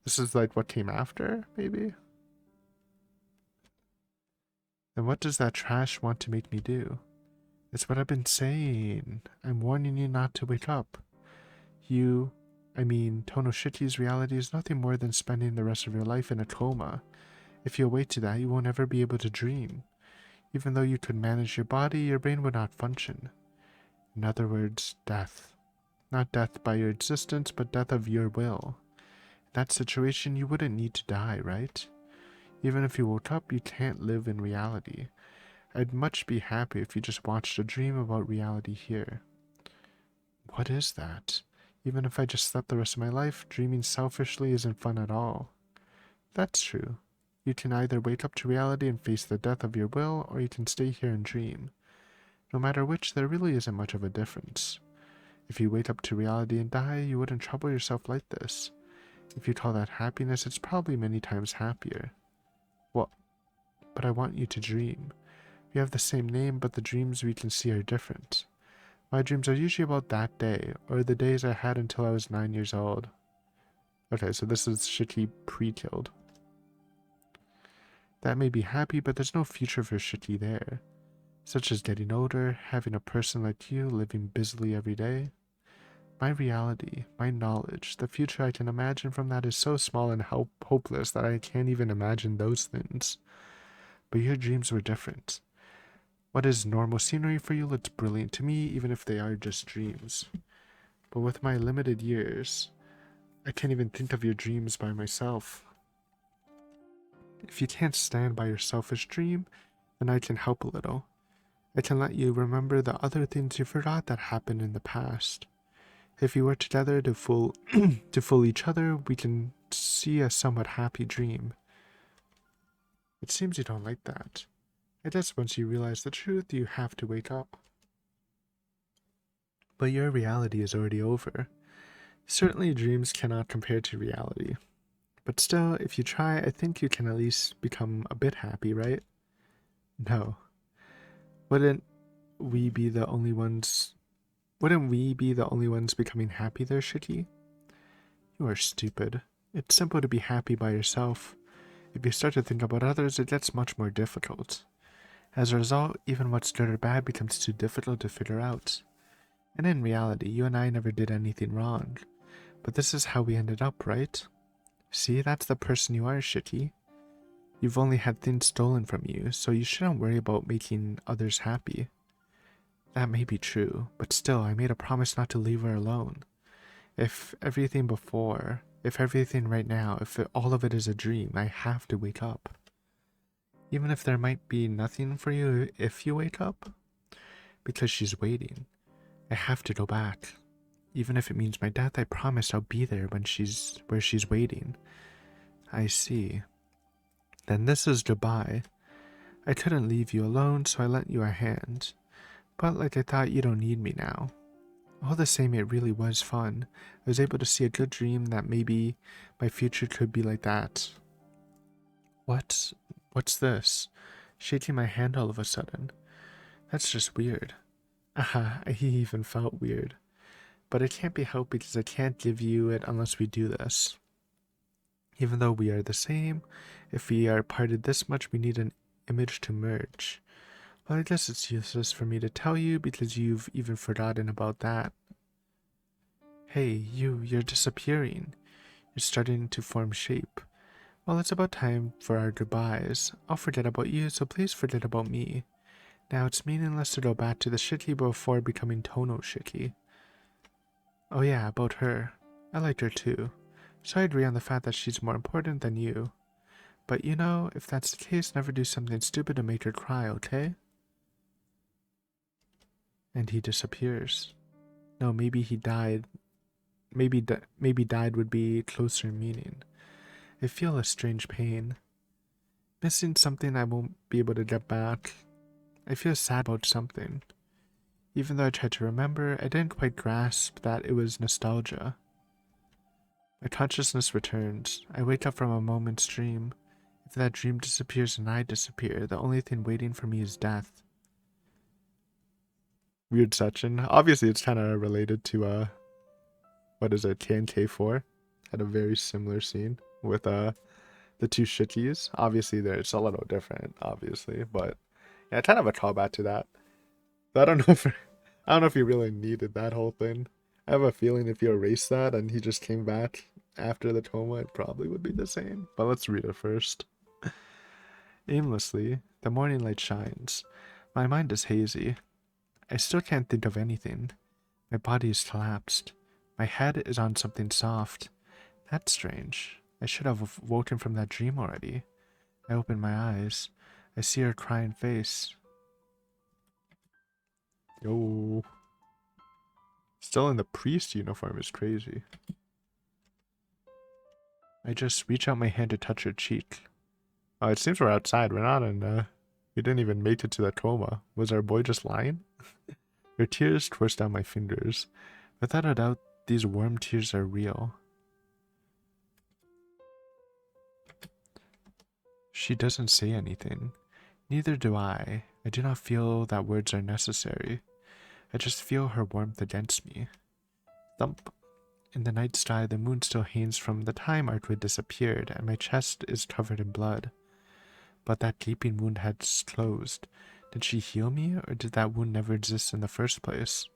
This is like what came after, maybe? Then what does that trash want to make me do? It's what I've been saying. I'm warning you not to wake up. Tono Shitty's reality is nothing more than spending the rest of your life in a coma. If you awake to that, you won't ever be able to dream. Even though you could manage your body, your brain would not function. In other words, death. Not death by your existence, but death of your will. In that situation, you wouldn't need to die, right? Even if you woke up, you can't live in reality. I'd much be happy if you just watched a dream about reality here. What is that? Even if I just slept the rest of my life, dreaming selfishly isn't fun at all. That's true. You can either wake up to reality and face the death of your will, or you can stay here and dream. No matter which, there really isn't much of a difference. If you wake up to reality and die, you wouldn't trouble yourself like this. If you call that happiness, it's probably many times happier. Well, but I want you to dream. We have the same name, but the dreams we can see are different. My dreams are usually about that day, or the days I had until I was 9 years old. Okay, so this is Shiki pre-killed. That may be happy, but there's no future for Shiki there. Such as getting older, having a person like you living busily every day. My reality, my knowledge, the future I can imagine from that is so small and hopeless that I can't even imagine those things. But your dreams were different. What is normal scenery for you looks brilliant to me, even if they are just dreams. But with my limited years, I can't even think of your dreams by myself. If you can't stand by your selfish dream, then I can help a little. I can let you remember the other things you forgot that happened in the past. If we work together to fool each other, we can see a somewhat happy dream. It seems you don't like that. I guess once you realize the truth, you have to wake up. But your reality is already over. Certainly dreams cannot compare to reality. But still, if you try, I think you can at least become a bit happy, right? No. Wouldn't we be the only ones becoming happy there, Shiki? You are stupid. It's simple to be happy by yourself. If you start to think about others, it gets much more difficult. As a result, even what's good or bad becomes too difficult to figure out. And in reality, you and I never did anything wrong. But this is how we ended up, right? See, that's the person you are, Shiki. You've only had things stolen from you, so you shouldn't worry about making others happy. That may be true, but still, I made a promise not to leave her alone. If everything right now, all of it is a dream, I have to wake up. Even if there might be nothing for you if you wake up, because she's waiting. I have to go back. Even if it means my death, I promise I'll be there where she's waiting. I see. Then this is goodbye. I couldn't leave you alone, so I lent you a hand. But like I thought, you don't need me now. All the same, it really was fun. I was able to see a good dream that maybe my future could be like that. What's this? Shaking my hand all of a sudden. That's just weird. Aha, he even felt weird. But it can't be helped because I can't give you it unless we do this. Even though we are the same, if we are parted this much, we need an image to merge. Well, I guess it's useless for me to tell you because you've even forgotten about that. Hey, you're disappearing. You're starting to form shape. Well, it's about time for our goodbyes. I'll forget about you, so please forget about me. Now it's meaningless to go back to the Shiki before becoming Tono Shiki. Oh yeah, about her. I like her too. So I agree on the fact that she's more important than you. But you know, if that's the case, never do something stupid to make her cry, okay? And he disappears. No, maybe he died. Maybe died would be closer in meaning. I feel a strange pain. Missing something I won't be able to get back. I feel sad about something. Even though I tried to remember, I didn't quite grasp that it was nostalgia. My consciousness returns. I wake up from a moment's dream. If that dream disappears and I disappear, the only thing waiting for me is death. Weird section. Obviously, it's kind of related to, what is it, KNK4? Had a very similar scene with, the two Shikis. Obviously, it's a little different, obviously, but yeah, kind of a callback to that. But I don't know if you really needed that whole thing. I have a feeling if you erase that and he just came back after the coma, it probably would be the same. But let's read it first. Aimlessly, the morning light shines. My mind is hazy. I still can't think of anything. My body is collapsed. My head is on something soft. That's strange. I should have woken from that dream already. I open my eyes. I see her crying face. Yo. Still in the priest uniform is crazy. I just reach out my hand to touch her cheek. Oh, it seems we're outside. We're not in, we didn't even make it to the coma. Was our boy just lying? Her tears twist down my fingers. Without a doubt, these warm tears are real. She doesn't say anything. Neither do I. I do not feel that words are necessary. I just feel her warmth against me. Thump. In the night sky, the moon still hangs from the time Artwood disappeared, and my chest is covered in blood. But that gaping wound has closed. Did she heal me, or did that wound never exist in the first place?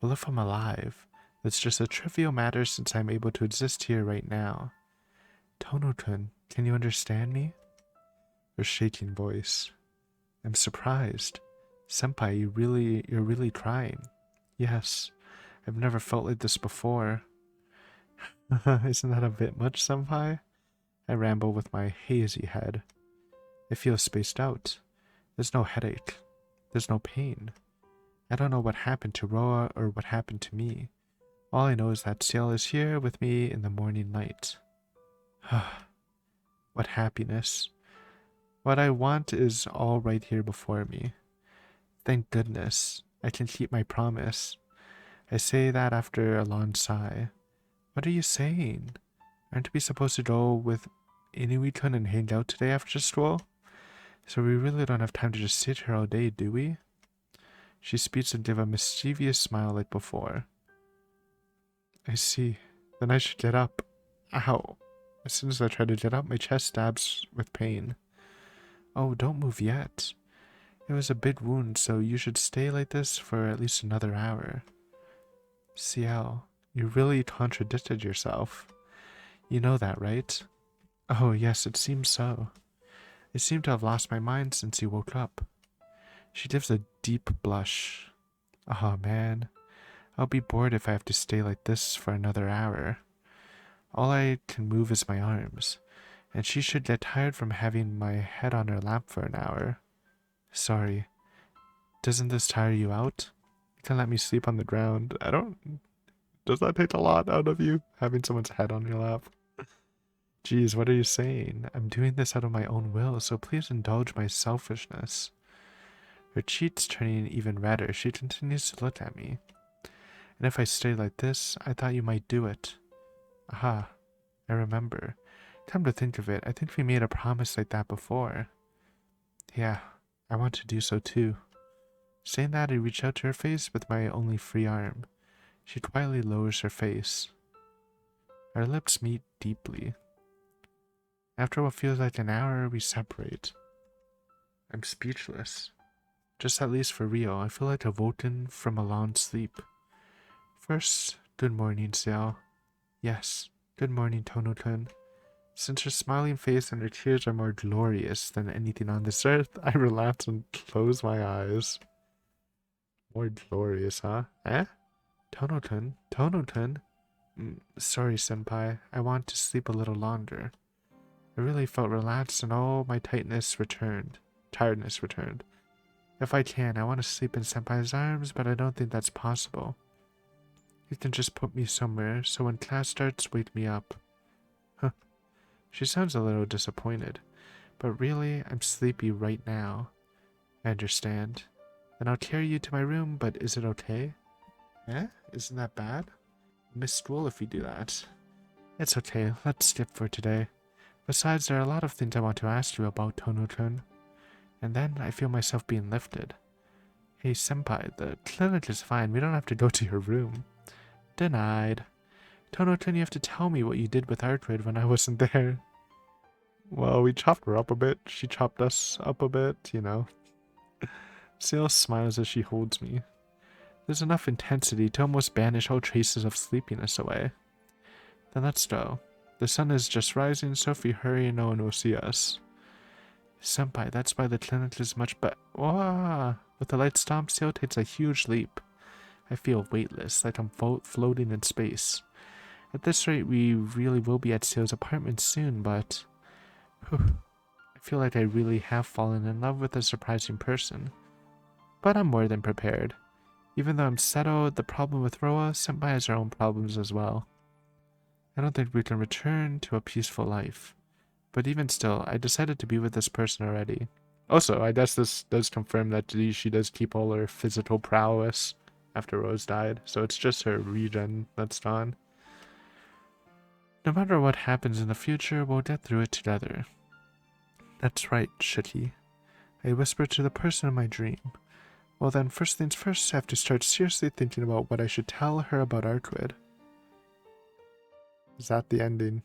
Well, if I'm alive, that's just a trivial matter since I'm able to exist here right now. Tono-kun, can you understand me? Her shaking voice. I'm surprised. Senpai, you're really crying. Yes, I've never felt like this before. Isn't that a bit much, Senpai? I ramble with my hazy head. I feel spaced out. There's no headache. There's no pain. I don't know what happened to Roa or what happened to me. All I know is that Ciel is here with me in the morning light. What happiness. What I want is all right here before me. Thank goodness. I can keep my promise. I say that after a long sigh. What are you saying? Aren't we supposed to go with Inuit-kun and hang out today after school? So we really don't have time to just sit here all day, do we? She speaks and gives a mischievous smile like before. I see. Then I should get up. Ow. As soon as I try to get up, my chest stabs with pain. Oh, don't move yet. It was a big wound, so you should stay like this for at least another hour. Ciel, you really contradicted yourself. You know that, right? Oh, yes, it seems so. I seem to have lost my mind since you woke up. She gives a deep blush. Oh, man. I'll be bored if I have to stay like this for another hour. All I can move is my arms, and she should get tired from having my head on her lap for an hour. Sorry. Doesn't this tire you out? You can let me sleep on the ground. Does that take a lot out of you? Having someone's head on your lap? Geez, what are you saying? I'm doing this out of my own will, so please indulge my selfishness. Her cheeks turning even redder, she continues to look at me. And if I stay like this, I thought you might do it. Aha, I remember. Come to think of it, I think we made a promise like that before. Yeah, I want to do so too. Saying that, I reach out to her face with my only free arm. She quietly lowers her face. Our lips meet deeply. After what feels like an hour, we separate. I'm speechless. Just at least for real, I feel like I've woken from a long sleep. First, good morning, Ciel. Yes, good morning, Tono-kun. Since her smiling face and her tears are more glorious than anything on this earth, I relax and close my eyes. More glorious, huh? Eh? Tono-kun? Tono-kun? Sorry, senpai. I want to sleep a little longer. I really felt relaxed and all my tiredness returned. If I can, I want to sleep in senpai's arms, but I don't think that's possible. You can just put me somewhere, so when class starts, wake me up. Huh. She sounds a little disappointed, but really, I'm sleepy right now. I understand. Then I'll carry you to my room, but is it okay? Eh? Isn't that bad? Miss school if we do that. It's okay, let's skip for today. Besides, there are a lot of things I want to ask you about, Tono-kun. And then I feel myself being lifted. Hey, senpai, the clinic is fine. We don't have to go to your room. Denied. Tono-kun, you have to tell me what you did with Artwood when I wasn't there. Well, we chopped her up a bit. She chopped us up a bit, you know. Ciel smiles as she holds me. There's enough intensity to almost banish all traces of sleepiness away. Then let's go. The sun is just rising, so if we hurry, no one will see us. Senpai, that's why the clinic is much With the light stomp, Ciel takes a huge leap. I feel weightless, like I'm floating in space. At this rate, we really will be at Ciel's apartment soon, but whew, I feel like I really have fallen in love with a surprising person. But I'm more than prepared. Even though I'm settled, the problem with Roa, Senpai has her own problems as well. I don't think we can return to a peaceful life. But even still, I decided to be with this person already. Also, I guess this does confirm that she does keep all her physical prowess after Rose died, so it's just her regen that's gone. No matter what happens in the future, we'll get through it together. That's right, Shiki. I whispered to the person in my dream. Well then, first things first, I have to start seriously thinking about what I should tell her about Arquid. Is that the ending?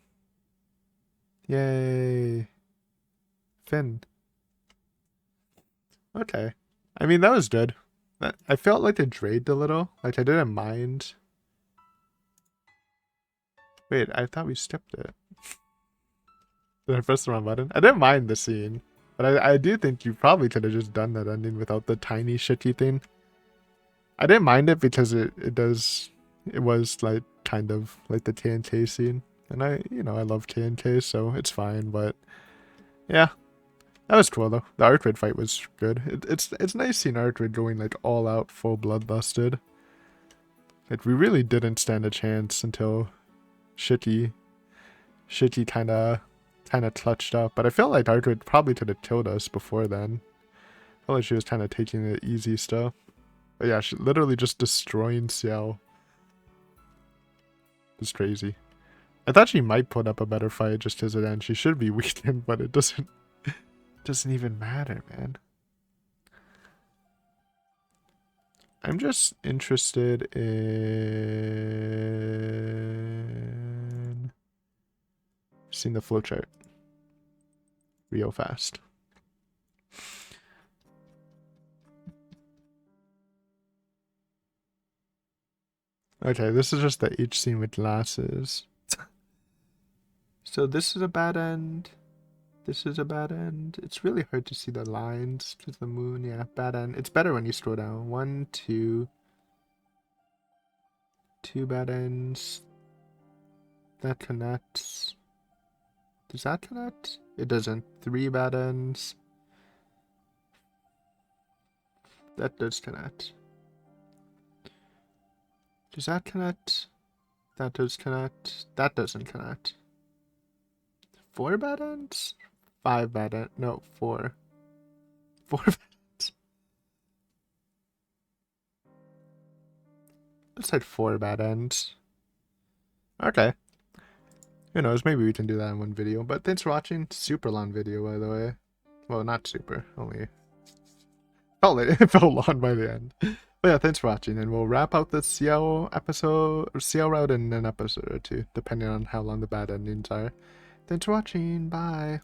Yay! Finn. Okay. I mean, that was good. I felt like it dragged a little. Like, I didn't mind. Wait, I thought we skipped it. Did I press the wrong button? I didn't mind the scene. But I do think you probably could have just done that ending without the tiny shitty thing. I didn't mind it because it was like kind of like the TNK scene. And I love TNK, so it's fine, but yeah. That was cool though. The Arquid fight was good. It's nice seeing Arquid going like all out full bloodlusted. Like we really didn't stand a chance until Shiki kinda clutched up. But I felt like Arquid probably could have killed us before then. I felt like she was kinda taking it easy still. But yeah, she literally just destroying Ciel. It's crazy. I thought she might put up a better fight just as it ends. She should be weakened, but it doesn't even matter, man. I'm just interested in seeing the flowchart real fast. Okay, this is just the H scene with glasses. So this is a bad end. This is a bad end. It's really hard to see the lines to the moon. Yeah, bad end. It's better when you scroll down. 1, 2. 2 bad ends. That connects. Does that connect? It doesn't. 3 bad ends. That does connect. Does that connect? That does connect. That doesn't connect. 4 bad ends? 5 bad ends. No, 4. 4 bad ends. Looks like 4 bad ends. Okay. Who knows, maybe we can do that in one video. But thanks for watching. Super long video, by the way. Well, not super. Only... it felt long by the end. But yeah, thanks for watching. And we'll wrap out the Ciel episode, or Ciel route in an episode or two, depending on how long the bad endings are. Thanks for watching. Bye.